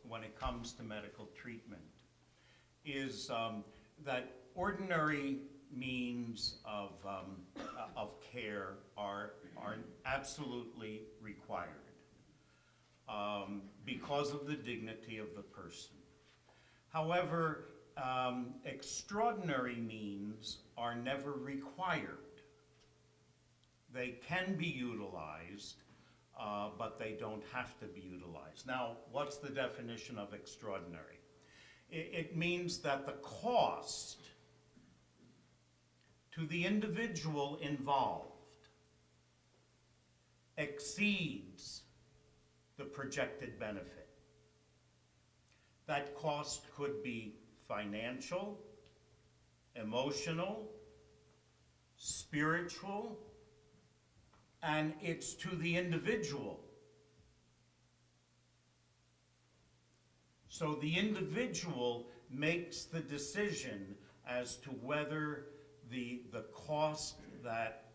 when it comes to medical treatment is that ordinary means of care are absolutely required because of the dignity of the person. However, extraordinary means are never required. They can be utilized, but they don't have to be utilized. Now, what's the definition of extraordinary? It means that the cost to the individual involved exceeds the projected benefit. That cost could be financial, emotional, spiritual, and it's to the individual. So the individual makes the decision as to whether the cost that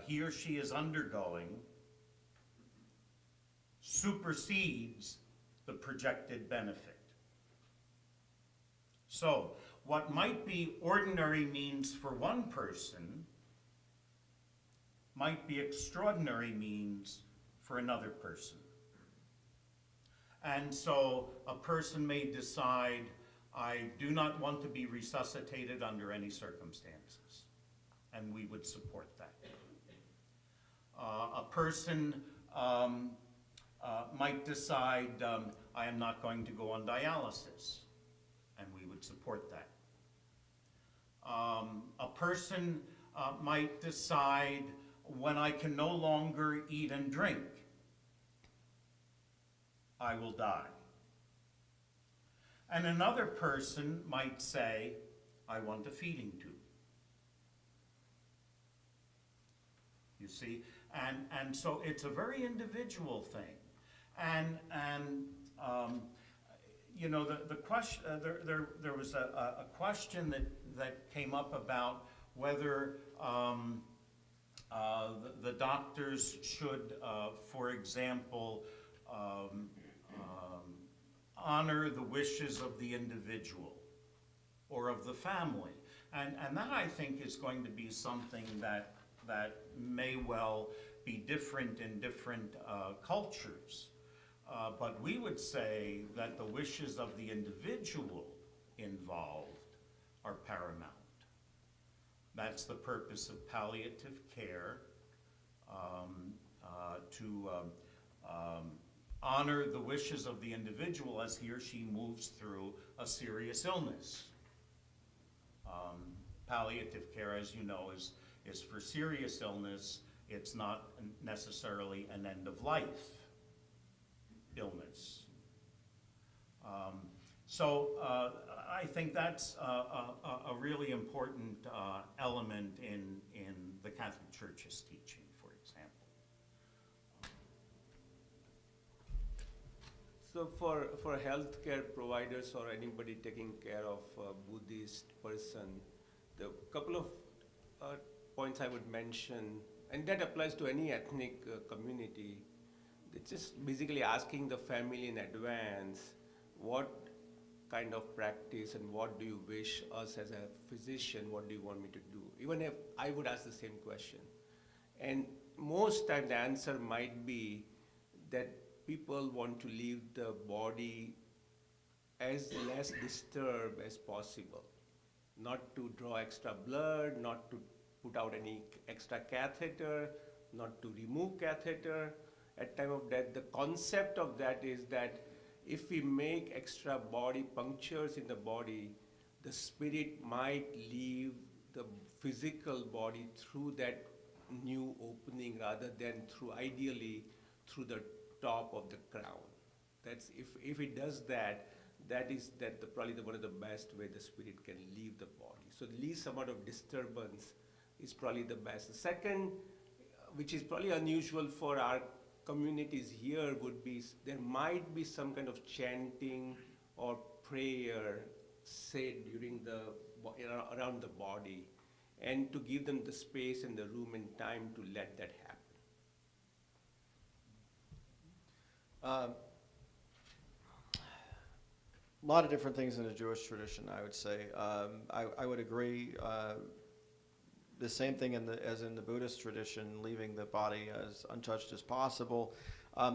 he or she is undergoing supersedes the projected benefit. So what might be ordinary means for one person might be extraordinary means for another person. And so a person may decide, I do not want to be resuscitated under any circumstances, and we would support that. A person might decide, I am not going to go on dialysis, and we would support that. A person might decide, when I can no longer eat and drink, I will die. And another person might say, I want a feeding tube. You see? And so it's a very individual thing. And you know, the question, there was a question that came up about whether the doctors should, for example, honor the wishes of the individual or of the family. And that, I think, is going to be something that may well be different in different cultures. But we would say that the wishes of the individual involved are paramount. That's the purpose of palliative care, to honor the wishes of the individual as he or she moves through a serious illness. Palliative care, as you know, is for serious illness. It's not necessarily an end-of-life illness. So I think that's a really important element in the Catholic Church's teaching, for example. So for healthcare providers or anybody taking care of a Buddhist person, the couple of points I would mention, and that applies to any ethnic community, it's just basically asking the family in advance what kind of practice and what do you wish us as a physician, what do you want me to do? Even if I would ask the same question. And most time the answer might be that people want to leave the body as less disturbed as possible. Not to draw extra blood, not to put out any extra catheter, not to remove catheter at time of death. The concept of that is that if we make extra body punctures in the body, the spirit might leave the physical body through that new opening rather than ideally through the top of the crown. That's if it does that, probably one of the best way the spirit can leave the body. So the least amount of disturbance is probably the best. The second, which is probably unusual for our communities here, would be there might be some kind of chanting or prayer said during around the body, and to give them the space and the room and time to let that happen. A lot of different things in the Jewish tradition, I would say. I would agree. The same thing as in the Buddhist tradition, leaving the body as untouched as possible.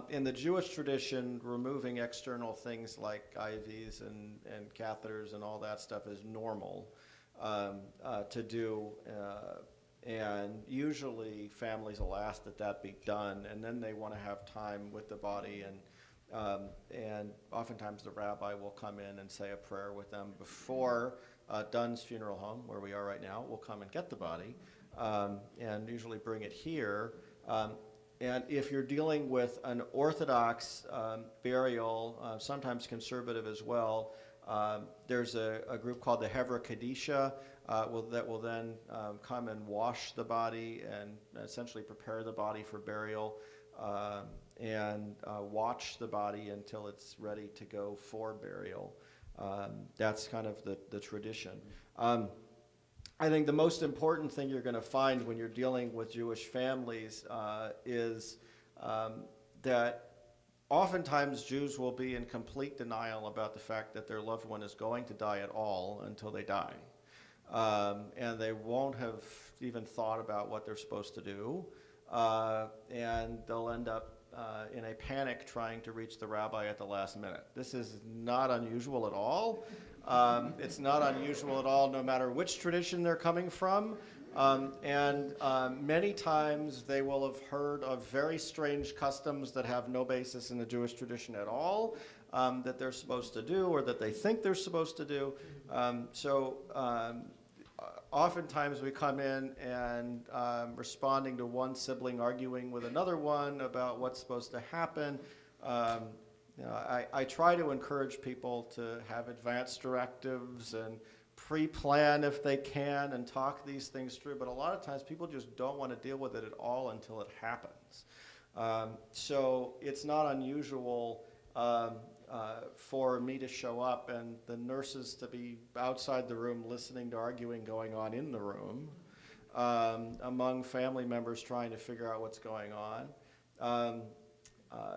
In the Jewish tradition, removing external things like IVs and catheters and all that stuff is normal to do. And usually families will ask that be done, and then they want to have time with the body, and oftentimes the rabbi will come in and say a prayer with them before Dunn's funeral home, where we are right now, will come and get the body and usually bring it here. And if you're dealing with an Orthodox burial, sometimes conservative as well, there's a group called the Hevra Kadisha that will then come and wash the body and essentially prepare the body for burial and watch the body until it's ready to go for burial. That's kind of the tradition. I think the most important thing you're going to find when you're dealing with Jewish families is that oftentimes Jews will be in complete denial about the fact that their loved one is going to die at all until they die. And they won't have even thought about what they're supposed to do. And they'll end up in a panic trying to reach the rabbi at the last minute. This is not unusual at all. It's not unusual at all no matter which tradition they're coming from. And many times they will have heard of very strange customs that have no basis in the Jewish tradition at all, that they're supposed to do or that they think they're supposed to do. Oftentimes we come in and responding to one sibling arguing with another one about what's supposed to happen. I try to encourage people to have advance directives and pre-plan if they can and talk these things through, but a lot of times people just don't want to deal with it at all until it happens. So it's not unusual for me to show up and the nurses to be outside the room listening to arguing going on in the room, among family members trying to figure out what's going on.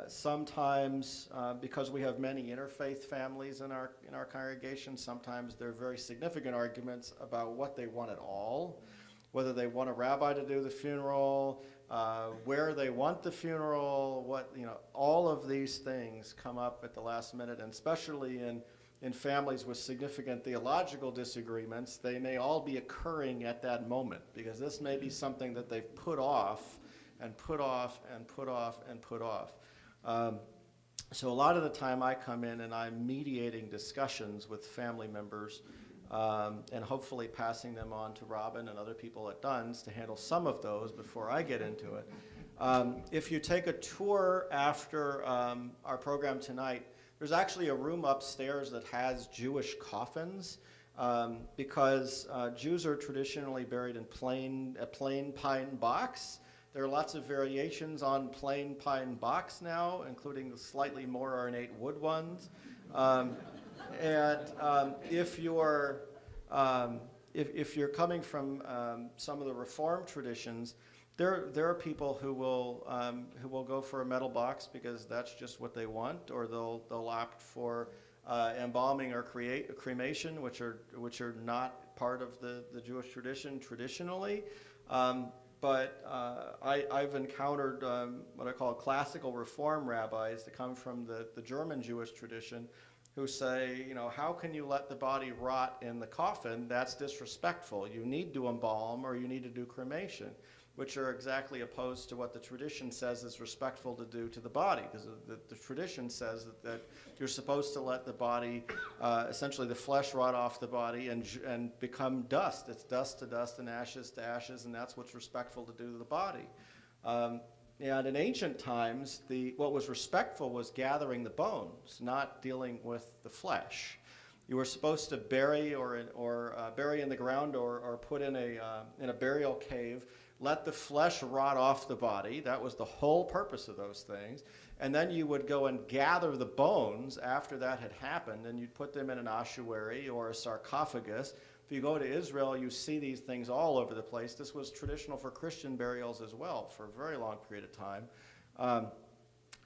Sometimes, because we have many interfaith families in our congregation, sometimes there are very significant arguments about what they want at all, whether they want a rabbi to do the funeral, where they want the funeral, all of these things come up at the last minute, and especially in families with significant theological disagreements, they may all be occurring at that moment, because this may be something that they've put off and put off and put off and put off. So a lot of the time I come in and I'm mediating discussions with family members, and hopefully passing them on to Robin and other people at Dunn's to handle some of those before I get into it. If you take a tour after our program tonight, there's actually a room upstairs that has Jewish coffins, because Jews are traditionally buried in a plain pine box. There are lots of variations on plain pine box now, including the slightly more ornate wood ones. If you're coming from some of the Reformed traditions, there are people who will go for a metal box because that's just what they want, or they'll opt for embalming or cremation, which are not part of the Jewish tradition traditionally. But I've encountered what I call classical Reform rabbis that come from the German Jewish tradition, who say, how can you let the body rot in the coffin? That's disrespectful. You need to embalm or you need to do cremation, which are exactly opposed to what the tradition says is respectful to do to the body, because the tradition says that you're supposed to let the body, essentially the flesh rot off the body and become dust. It's dust to dust and ashes to ashes, and that's what's respectful to do to the body. And in ancient times, what was respectful was gathering the bones, not dealing with the flesh. You were supposed to bury bury in the ground or put in a burial cave, let the flesh rot off the body. That was the whole purpose of those things. And then you would go and gather the bones after that had happened, and you'd put them in an ossuary or a sarcophagus. If you go to Israel, you see these things all over the place. This was traditional for Christian burials as well for a very long period of time.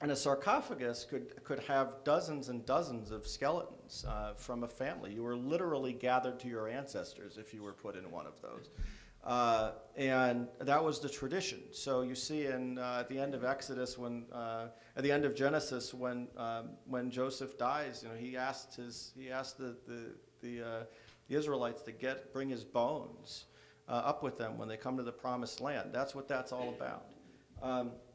And a sarcophagus could have dozens and dozens of skeletons from a family. You were literally gathered to your ancestors if you were put in one of those. And that was the tradition. So you see at the end of Exodus, at the end of Genesis, when Joseph dies, he asked the Israelites to bring his bones up with them when they come to the promised land. That's what that's all about.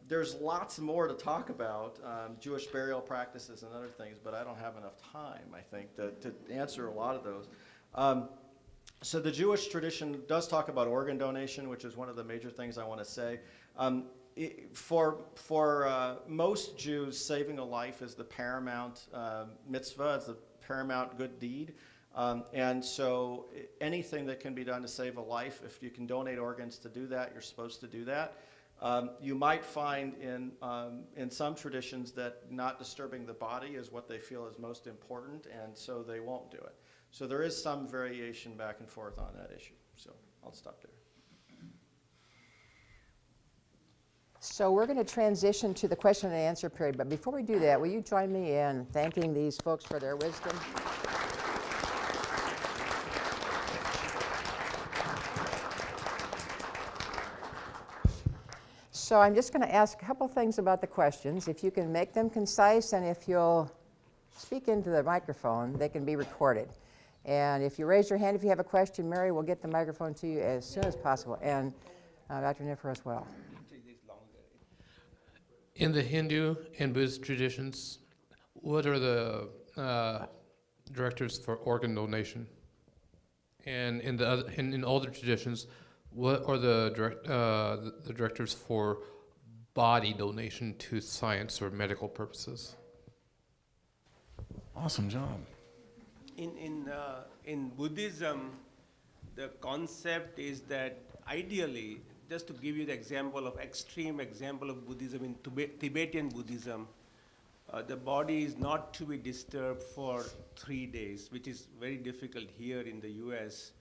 There's lots more to talk about, Jewish burial practices and other things, but I don't have enough time, I think, to answer a lot of those. So the Jewish tradition does talk about organ donation, which is one of the major things I want to say. For most Jews, saving a life is the paramount mitzvah, it's the paramount good deed. And so anything that can be done to save a life, if you can donate organs to do that, you're supposed to do that. You might find in some traditions that not disturbing the body is what they feel is most important, and so they won't do it. So there is some variation back and forth on that issue. So I'll stop there. So we're going to transition to the question and answer period, but before we do that, will you join me in thanking these folks for their wisdom? So I'm just going to ask a couple things about the questions. If you can make them concise, and if you'll speak into the microphone, they can be recorded. And if you raise your hand if you have a question, Mary will get the microphone to you as soon as possible, and Dr. Niffer as well. In the Hindu and Buddhist traditions, what are the directives for organ donation? And in older traditions, what are the directives for body donation to science or medical purposes? Awesome job. In Buddhism, the concept is that ideally, just to give you the example of extreme example of Buddhism, in Tibetan Buddhism, the body is not to be disturbed for 3 days, which is very difficult here in the US,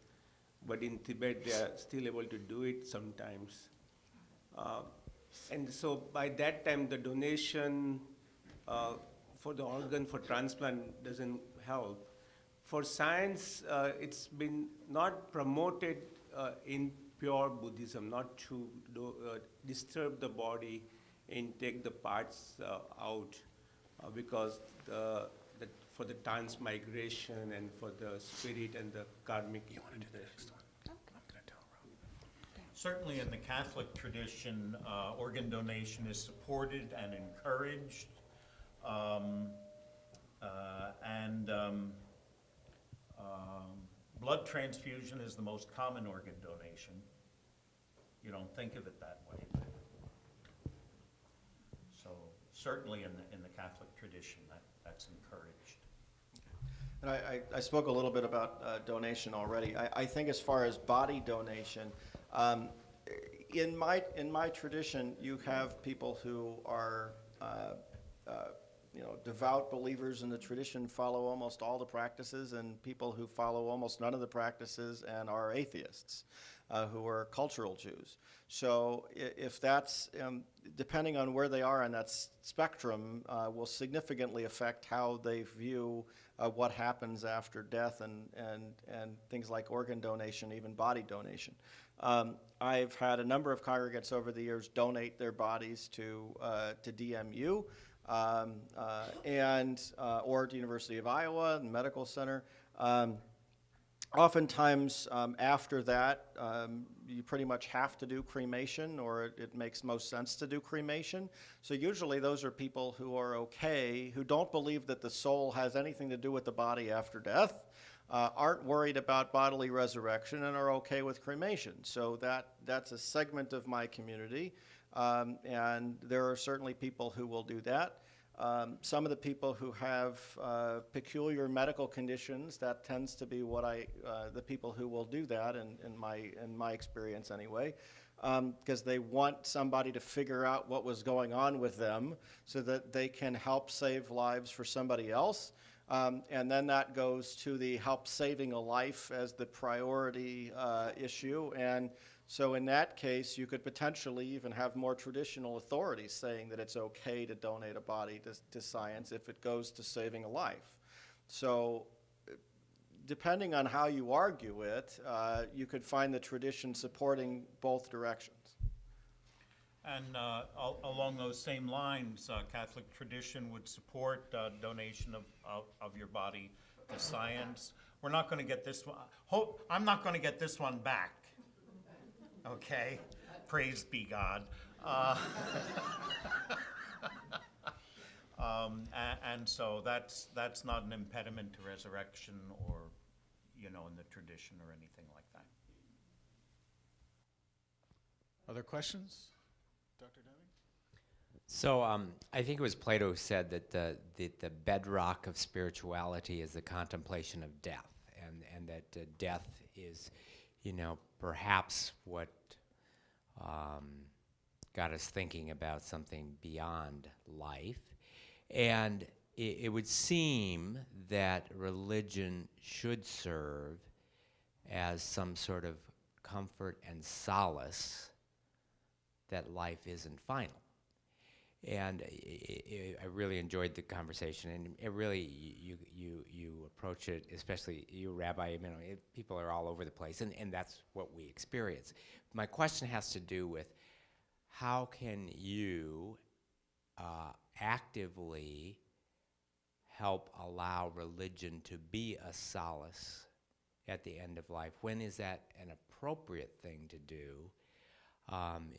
but in Tibet they are still able to do it sometimes. And so by that time, the donation for the organ for transplant doesn't help. For science, it's been not promoted in pure Buddhism, not to disturb the body and take the parts out, because for the transmigration and for the spirit and the karmic. You want to do the next one? Certainly in the Catholic tradition, organ donation is supported and encouraged. Blood transfusion is the most common organ donation. You don't think of it that way. So certainly in the Catholic tradition, that's encouraged. And I spoke a little bit about donation already. I think as far as body donation, in my tradition, you have people who are devout believers in the tradition, follow almost all the practices, and people who follow almost none of the practices and are atheists, who are cultural Jews. So if that's, depending on where they are on that spectrum, will significantly affect how they view what happens after death and things like organ donation, even body donation. I've had a number of congregants over the years donate their bodies to DMU, or to University of Iowa and Medical Center. Oftentimes, after that, you pretty much have to do cremation, or it makes most sense to do cremation. So usually those are people who are okay, who don't believe that the soul has anything to do with the body after death, aren't worried about bodily resurrection, and are okay with cremation. So that's a segment of my community. And there are certainly people who will do that. Some of the people who have peculiar medical conditions, that tends to be what the people who will do that, in my experience anyway, because they want somebody to figure out what was going on with them so that they can help save lives for somebody else. And then that goes to the help saving a life as the priority issue. And so in that case, you could potentially even have more traditional authorities saying that it's okay to donate a body to science if it goes to saving a life. So depending on how you argue it, you could find the tradition supporting both directions. And along those same lines, Catholic tradition would support donation of your body to science. We're not going to get this one. I'm not going to get this one back. Okay, praise be God. And so that's not an impediment to resurrection, or in the tradition or anything like that. Other questions? Dr. Deming? So I think it was Plato who said that the bedrock of spirituality is the contemplation of death, and that death is, perhaps what got us thinking about something beyond life. And it would seem that religion should serve as some sort of comfort and solace that life isn't final. And I really enjoyed the conversation, and it really, you approach it, especially you, Rabbi, people are all over the place, and that's what we experience. My question has to do with how can you actively help allow religion to be a solace at the end of life? When is that an appropriate thing to do?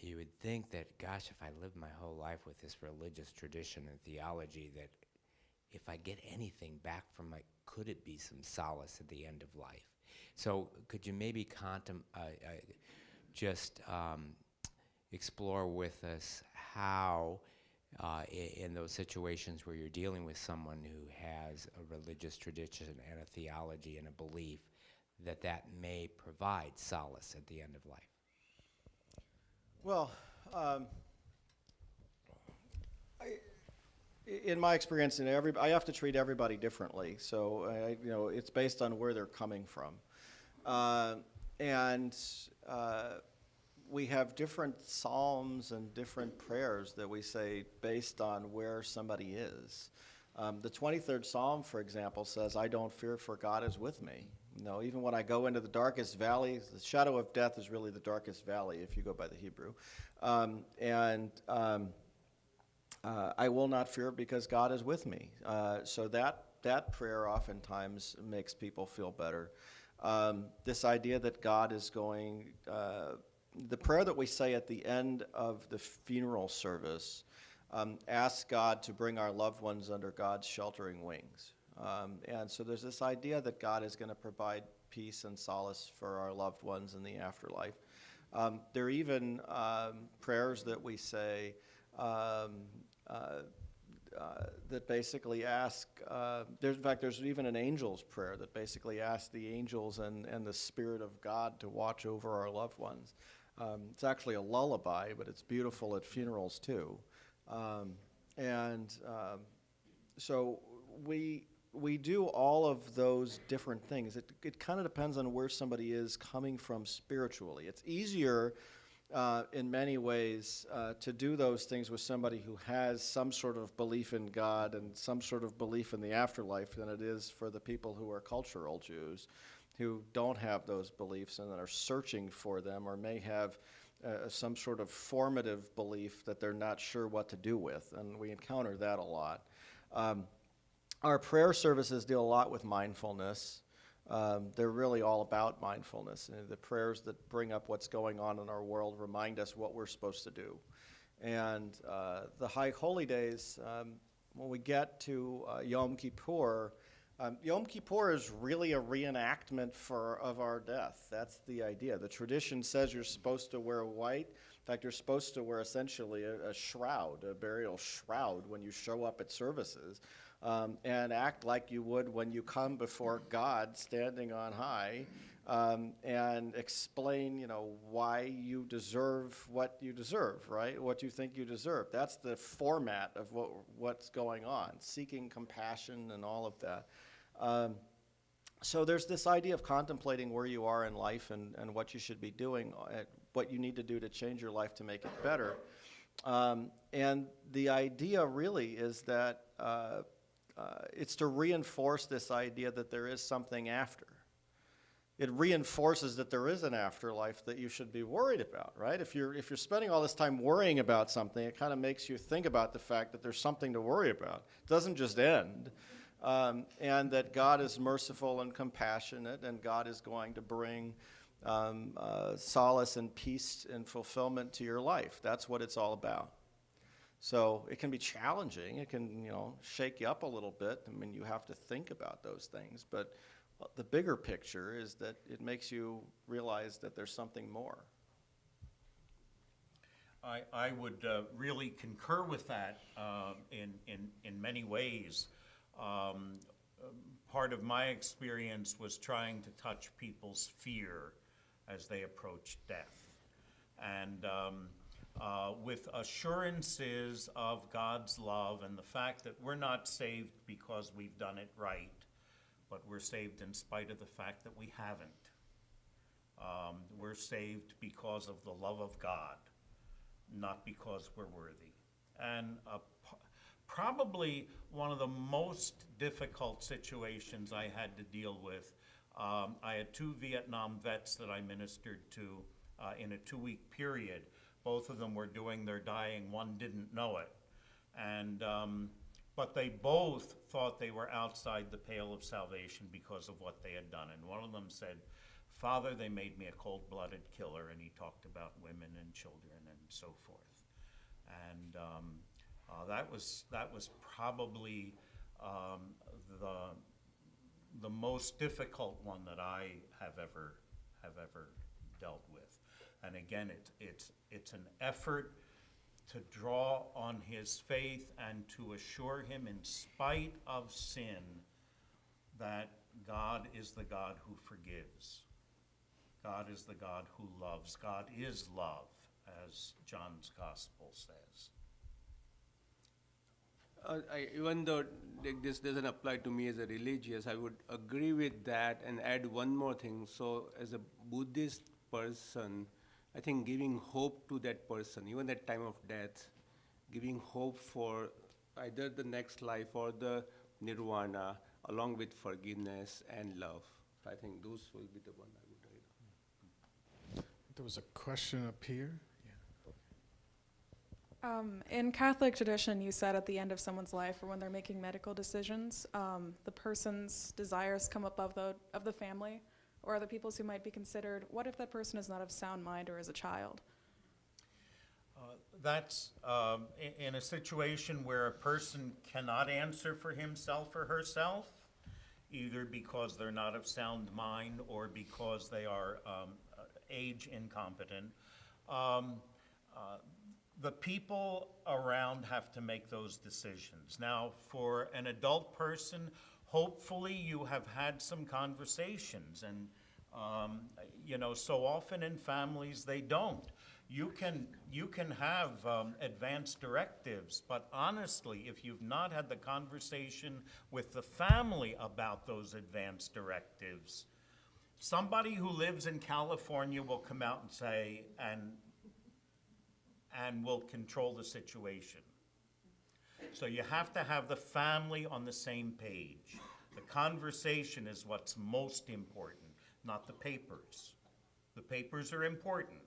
You would think that, gosh, if I lived my whole life with this religious tradition and theology, that if I get anything back from it, could it be some solace at the end of life? So could you maybe explore with us how, in those situations where you're dealing with someone who has a religious tradition and a theology and a belief, that may provide solace at the end of life? Well, In my experience, I have to treat everybody differently. So, it's based on where they're coming from. And we have different psalms and different prayers that we say based on where somebody is. The 23rd Psalm, for example, says, "I don't fear, for God is with me." Even when I go into the darkest valley, the shadow of death is really the darkest valley, if you go by the Hebrew. I will not fear because God is with me. So that prayer oftentimes makes people feel better. This idea that God is going, the prayer that we say at the end of the funeral service, asks God to bring our loved ones under God's sheltering wings. And so there's this idea that God is going to provide peace and solace for our loved ones in the afterlife. There are even prayers that we say that basically ask, there's even an angel's prayer that basically asks the angels and the Spirit of God to watch over our loved ones. It's actually a lullaby, but it's beautiful at funerals too. So we do all of those different things. It kind of depends on where somebody is coming from spiritually. It's easier in many ways to do those things with somebody who has some sort of belief in God and some sort of belief in the afterlife than it is for the people who are cultural Jews, who don't have those beliefs and that are searching for them, or may have some sort of formative belief that they're not sure what to do with, and we encounter that a lot. Our prayer services deal a lot with mindfulness. They're really all about mindfulness. The prayers that bring up what's going on in our world remind us what we're supposed to do. And the High Holy Days, when we get to Yom Kippur, Yom Kippur is really a reenactment of our death. That's the idea. The tradition says you're supposed to wear white. In fact, you're supposed to wear essentially a shroud, a burial shroud, when you show up at services. And act like you would when you come before God standing on high, and explain, why you deserve what you deserve, right? What you think you deserve. That's the format of what's going on, seeking compassion and all of that. So there's this idea of contemplating where you are in life and what you should be doing, what you need to do to change your life to make it better. And the idea really is that it's to reinforce this idea that there is something after. It reinforces that there is an afterlife that you should be worried about, right? If you're spending all this time worrying about something, it kind of makes you think about the fact that there's something to worry about. It doesn't just end. And that God is merciful and compassionate, and God is going to bring solace and peace and fulfillment to your life. That's what it's all about. So it can be challenging. It can, shake you up a little bit. I mean, you have to think about those things. But the bigger picture is that it makes you realize that there's something more. I would really concur with that in many ways. Part of my experience was trying to touch people's fear as they approach death. And with assurances of God's love and the fact that we're not saved because we've done it right, but we're saved in spite of the fact that we haven't. We're saved because of the love of God, not because we're worthy. And probably one of the most difficult situations I had to deal with, I had 2 Vietnam vets that I ministered to in a 2-week period. Both of them were doing their dying. One didn't know it. And but they both thought they were outside the pale of salvation because of what they had done. And one of them said, "Father, they made me a cold-blooded killer," and he talked about women and children and so forth. And that was probably the most difficult one that I have ever dealt with. And again, it's an effort to draw on his faith and to assure him, in spite of sin, that God is the God who forgives. God is the God who loves. God is love, as John's gospel says. Even though this doesn't apply to me as a religious, I would agree with that and add one more thing. So as a Buddhist person, I think giving hope to that person, even at time of death, giving hope for either the next life or the nirvana, along with forgiveness and love. So I think those will be the one I would write. There was a question up here. In Catholic tradition, you said at the end of someone's life or when they're making medical decisions, the person's desires come above of the family or other people's who might be considered. What if that person is not of sound mind or is a child? That's in a situation where a person cannot answer for himself or herself, either because they're not of sound mind or because they are age incompetent. The people around have to make those decisions. Now, for an adult person, hopefully you have had some conversations, and you know, so often in families they don't. You can have advanced directives, but honestly, if you've not had the conversation with the family about those advanced directives, somebody who lives in California will come out and say, and will control the situation. So you have to have the family on the same page. The conversation is what's most important, not the papers. The papers are important,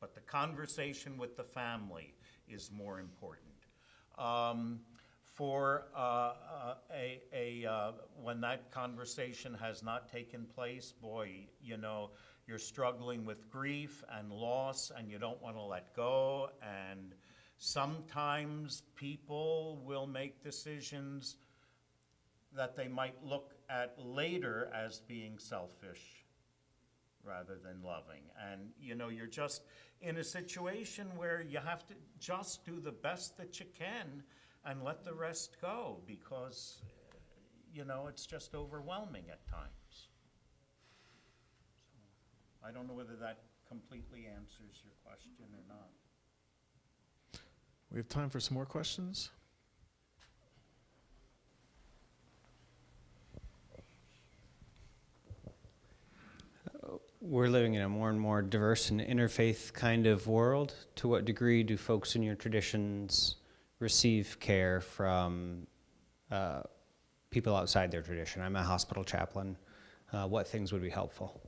but the conversation with the family is more important. When that conversation has not taken place, boy, you know, you're struggling with grief and loss and you don't want to let go, and sometimes people will make decisions that they might look at later as being selfish rather than loving. And you know, you're just in a situation where you have to just do the best that you can and let the rest go, because you know, it's just overwhelming at times. I don't know whether that completely answers your question or not. We have time for some more questions. We're living in a more and more diverse and interfaith kind of world. To what degree do folks in your traditions receive care from people outside their tradition? I'm a hospital chaplain. What things would be helpful?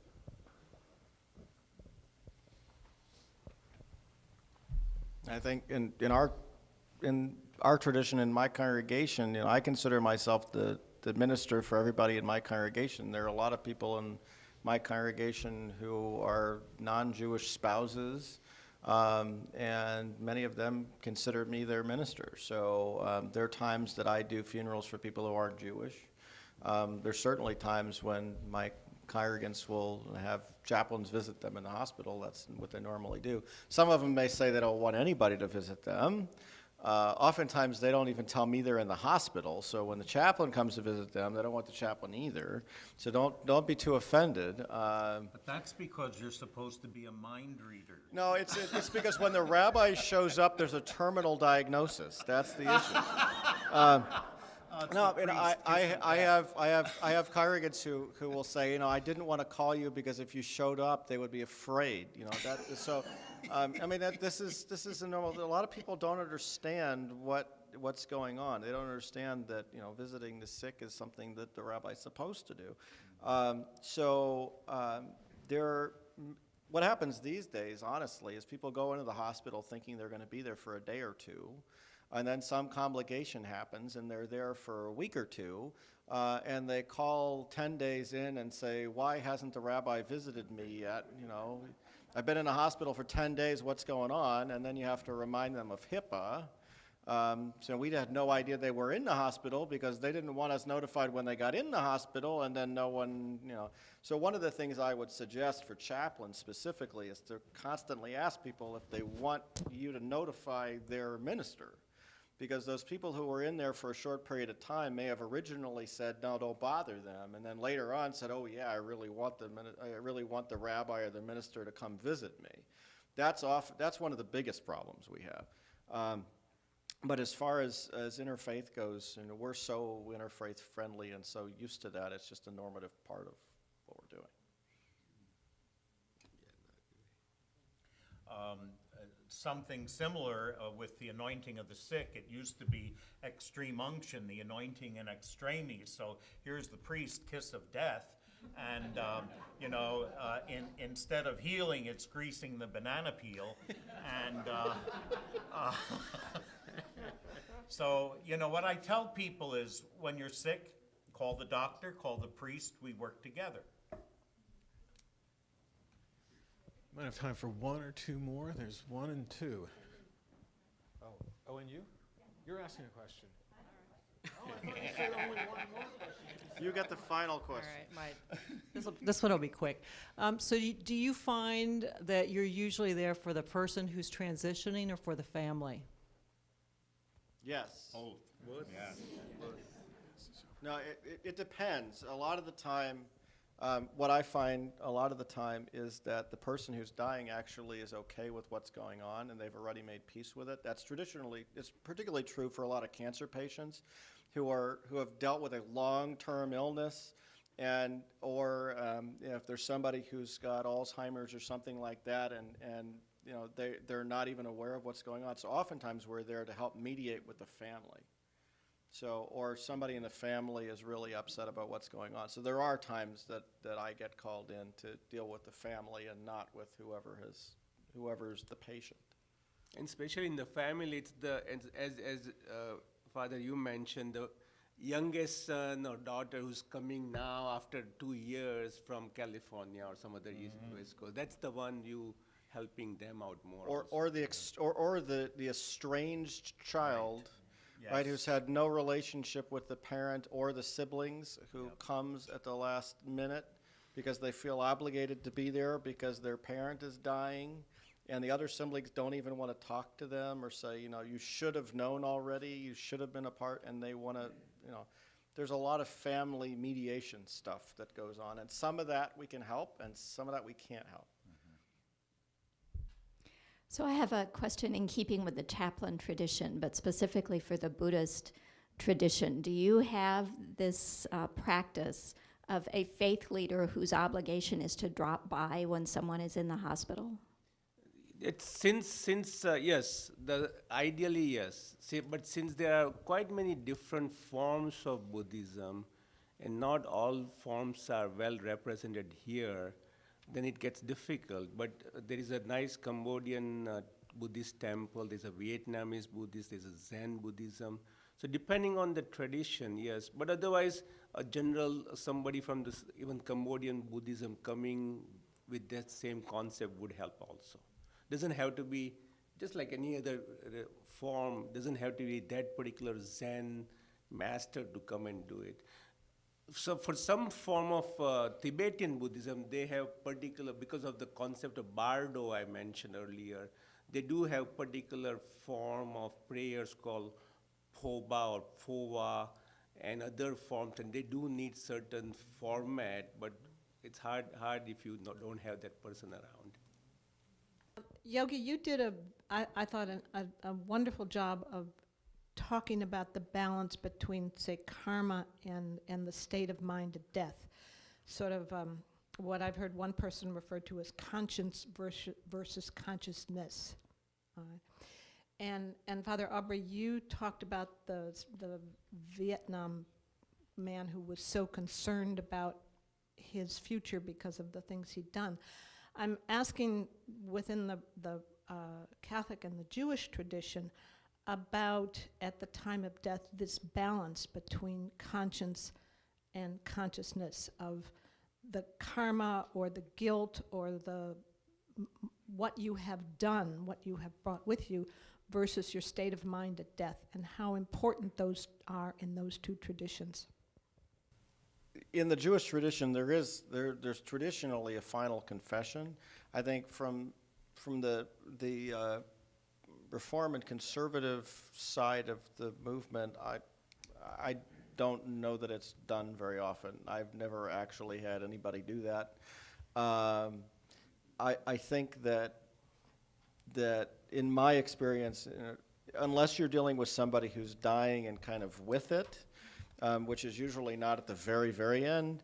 I think in our tradition, in my congregation, you know, I consider myself the minister for everybody in my congregation. There are a lot of people in my congregation who are non-Jewish spouses, and many of them consider me their minister. So there are times that I do funerals for people who aren't Jewish. There's certainly times when my congregants will have chaplains visit them in the hospital. That's what they normally do. Some of them may say they don't want anybody to visit them. Oftentimes they don't even tell me they're in the hospital, so when the chaplain comes to visit them, they don't want the chaplain either. So don't be too offended. But that's because you're supposed to be a mind reader. No, it's because when the rabbi shows up, there's a terminal diagnosis. That's the issue. No, and I have congregants who will say, you know, I didn't want to call you because if you showed up, they would be afraid. You know, that so. I mean, this is a normal. A lot of people don't understand what's going on. They don't understand that, you know, visiting the sick is something that the rabbi's supposed to do. What happens these days, honestly, is people go into the hospital thinking they're going to be there for a day or two, and then some complication happens, and they're there for a week or two, and they call 10 days in and say, "Why hasn't the rabbi visited me yet? You know, I've been in a hospital for 10 days, what's going on?" And then you have to remind them of HIPAA. So we had no idea they were in the hospital because they didn't want us notified when they got in the hospital, and then no one, you know. So one of the things I would suggest for chaplains specifically is to constantly ask people if they want you to notify their minister. Because those people who were in there for a short period of time may have originally said, "No, don't bother them," and then later on said, "Oh yeah, I really want the rabbi or the minister to come visit me." That's one of the biggest problems we have. But as far as interfaith goes, we're so interfaith friendly and so used to that, it's just a normative part of what we're doing. Something similar with the anointing of the sick. It used to be extreme unction, the anointing in extremis. So here's the priest, kiss of death, and instead of healing, it's greasing the banana peel, and so what I tell people is, when you're sick, call the doctor, call the priest. We work together. Might have time for one or two more. There's 1 and 2. Oh, and you? You're asking a question. Oh, I thought you said only one more question. You get the final question. All right, this one will be quick. So do you find that you're usually there for the person who's transitioning or for the family? Yes. Oh, yeah. No, it depends. A lot of the time, what I find a lot of the time is that the person who's dying actually is okay with what's going on, and they've already made peace with it. It's particularly true for a lot of cancer patients who have dealt with a long-term illness, or if there's somebody who's got Alzheimer's or something like that, and they're not even aware of what's going on. So oftentimes we're there to help mediate with the family. So, or somebody in the family is really upset about what's going on. So there are times that I get called in to deal with the family and not with whoever's the patient. And especially in the family, it's as Father, you mentioned, the youngest son or daughter who's coming now after 2 years from California or some other West Coast. That's the one you helping them out more. Or the estranged child. Yes. Right, who's had no relationship with the parent or the siblings, who comes at the last minute because they feel obligated to be there because their parent is dying, and the other siblings don't even want to talk to them or say, you should have known already, you should have been a part, and they want to, there's a lot of family mediation stuff that goes on, and some of that we can help, and some of that we can't help. So I have a question in keeping with the chaplain tradition, but specifically for the Buddhist tradition. Do you have this practice of a faith leader whose obligation is to drop by when someone is in the hospital? It's yes, ideally yes. But since there are quite many different forms of Buddhism, and not all forms are well represented here, then it gets difficult. But there is a nice Cambodian Buddhist temple, there's a Vietnamese Buddhist, there's a Zen Buddhism. So depending on the tradition, yes. But otherwise, a general, somebody from this, even Cambodian Buddhism coming with that same concept would help also. Doesn't have to be, just like any other form, doesn't have to be that particular Zen master to come and do it. So for some form of Tibetan Buddhism, they have particular, because of the concept of bardo I mentioned earlier, they do have particular form of prayers called Phoba or Phova and other forms, and they do need certain format, but it's hard if you don't have that person around. Yogi, you did I thought, a wonderful job of talking about the balance between, say, karma and the state of mind at death. Sort of what I've heard one person refer to as conscience versus consciousness. And Father Aubrey, you talked about the Vietnam man who was so concerned about his future because of the things he'd done. I'm asking, within the Catholic and the Jewish tradition, about, at the time of death, this balance between conscience and consciousness of the karma or the guilt or what you have done, what you have brought with you, versus your state of mind at death, and how important those are in those two traditions. In the Jewish tradition, there's traditionally a final confession. I think from the Reform and conservative side of the movement, I don't know that it's done very often. I've never actually had anybody do that. I think that in my experience, unless you're dealing with somebody who's dying and kind of with it, which is usually not at the very, very end,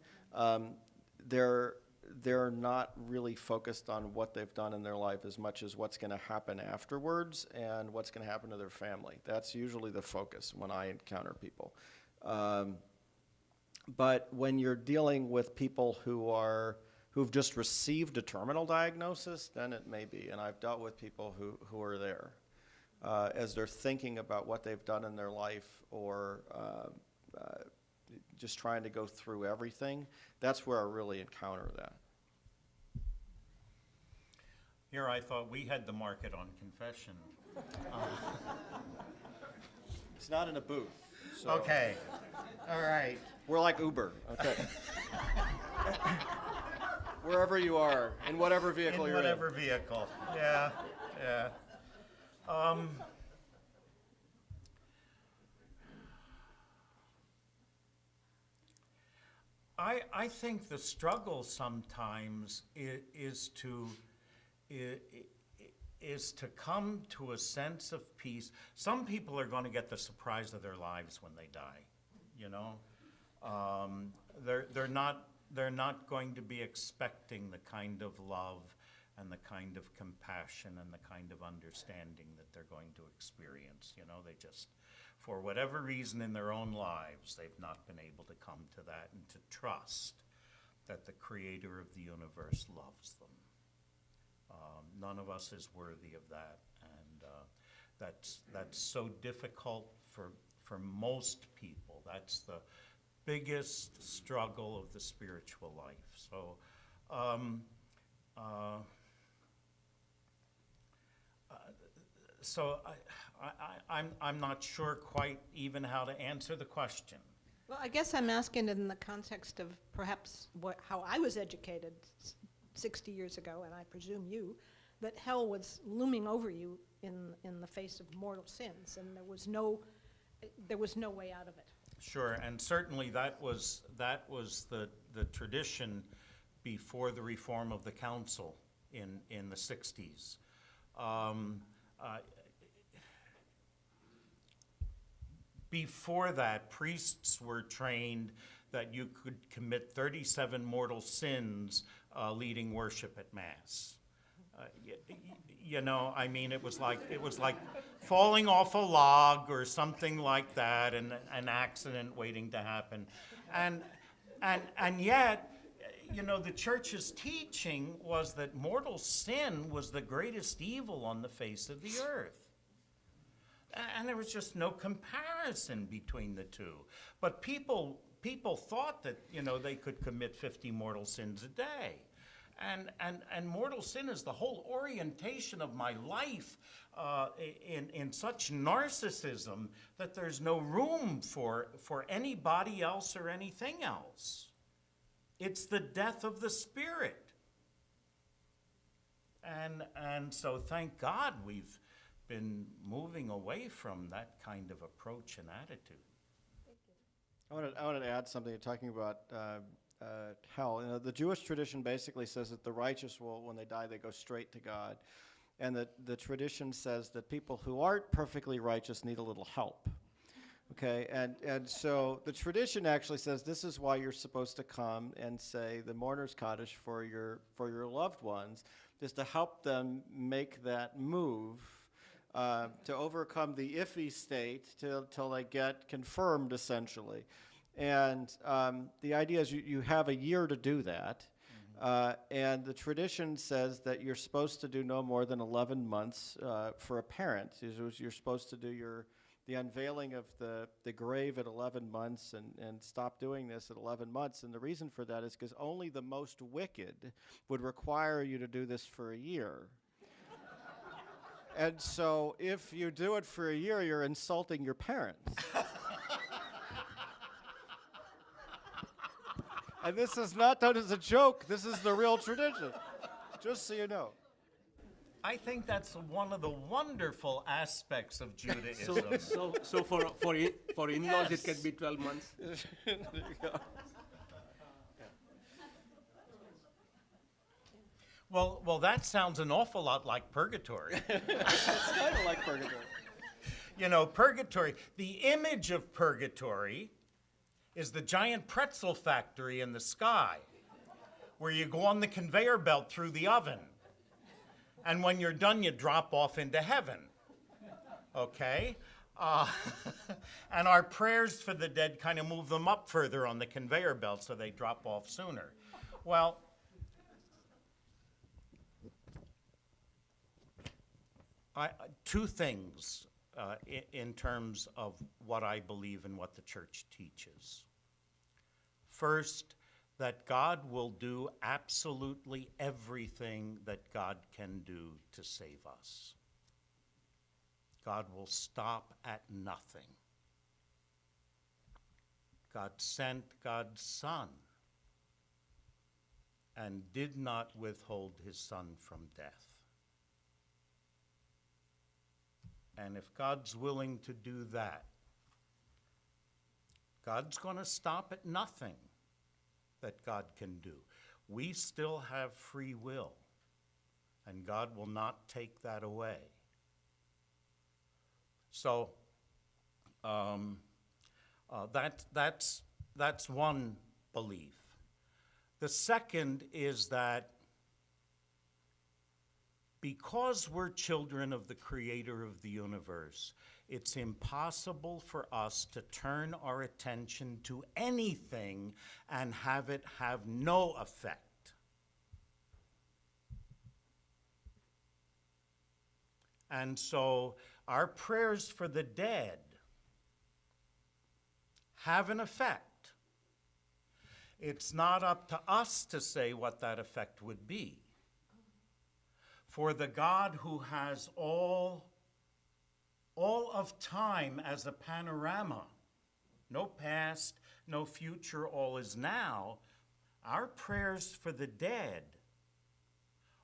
they're not really focused on what they've done in their life as much as what's going to happen afterwards and what's going to happen to their family. That's usually the focus when I encounter people. But when you're dealing with people who've just received a terminal diagnosis, then it may be. And I've dealt with people who are there as they're thinking about what they've done in their life or just trying to go through everything. That's where I really encounter that. Here I thought we had the market on confession. It's not in a booth. So Okay, all right. we're like Uber. Okay. Wherever you are, in whatever vehicle you're in. In whatever vehicle, yeah, yeah. I think the struggle sometimes is to come to a sense of peace. Some people are going to get the surprise of their lives when they die, you know? They're not going to be expecting the kind of love and the kind of compassion and the kind of understanding that they're going to experience. You know, they just, for whatever reason in their own lives, they've not been able to come to that and to trust that the creator of the universe loves them. None of us is worthy of that, and that's so difficult for most people. That's the biggest struggle of the spiritual life. So, I'm not sure quite even how to answer the question. Well, I guess I'm asking in the context of perhaps how I was educated 60 years ago, and I presume you, that hell was looming over you in the face of mortal sins, and there was no way out of it. Sure, and certainly that was the tradition before the reform of the council in the 60s. Before that, priests were trained that you could commit 37 mortal sins leading worship at Mass. You know, I mean, it was like falling off a log or something like that, and an accident waiting to happen, and yet, you know, the church's teaching was that mortal sin was the greatest evil on the face of the earth. And there was just no comparison between the two. But people thought that, you know, they could commit 50 mortal sins a day. And mortal sin is the whole orientation of my life in such narcissism that there's no room for anybody else or anything else. It's the death of the spirit. And so thank God we've been moving away from that kind of approach and attitude. I wanted to add something. You're talking about hell. You know, the Jewish tradition basically says that the righteous will, when they die, they go straight to God. And the tradition says that people who aren't perfectly righteous need a little help. Okay, and so the tradition actually says this is why you're supposed to come and say the mourner's Kaddish for your loved ones, is to help them make that move to overcome the iffy state till they get confirmed, essentially. And the idea is you have a year to do that. And the tradition says that you're supposed to do no more than 11 months for a parent. You're supposed to do the unveiling of the grave at 11 months and stop doing this at 11 months. And the reason for that is because only the most wicked would require you to do this for a year. And so if you do it for a year, you're insulting your parents. And this is not done as a joke. This is the real tradition, just so you know. I think that's one of the wonderful aspects of Judaism. So for in-laws, Yes. it can be 12 months. There you go. Well, that sounds an awful lot like purgatory. It's kind of like purgatory. You know, purgatory, the image of purgatory is the giant pretzel factory in the sky where you go on the conveyor belt through the oven. And when you're done, you drop off into heaven. Okay? And our prayers for the dead kind of move them up further on the conveyor belt so they drop off sooner. Well, two things in terms of what I believe and what the church teaches. First, that God will do absolutely everything that God can do to save us. God will stop at nothing. God sent God's Son and did not withhold his Son from death. And if God's willing to do that, God's going to stop at nothing that God can do. We still have free will, and God will not take that away. So that's one belief. The second is that because we're children of the Creator of the universe, it's impossible for us to turn our attention to anything and have it have no effect. And so our prayers for the dead have an effect. It's not up to us to say what that effect would be. For the God who has all of time as a panorama, no past, no future, all is now, our prayers for the dead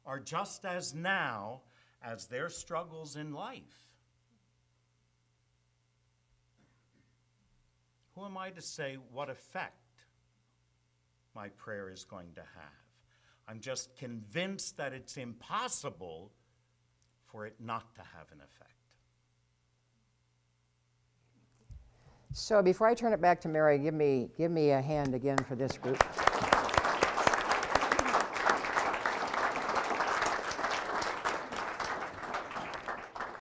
are just as now as their struggles in life. Who am I to say what effect my prayer is going to have? I'm just convinced that it's impossible for it not to have an effect. So before I turn it back to Mary, give me a hand again for this group.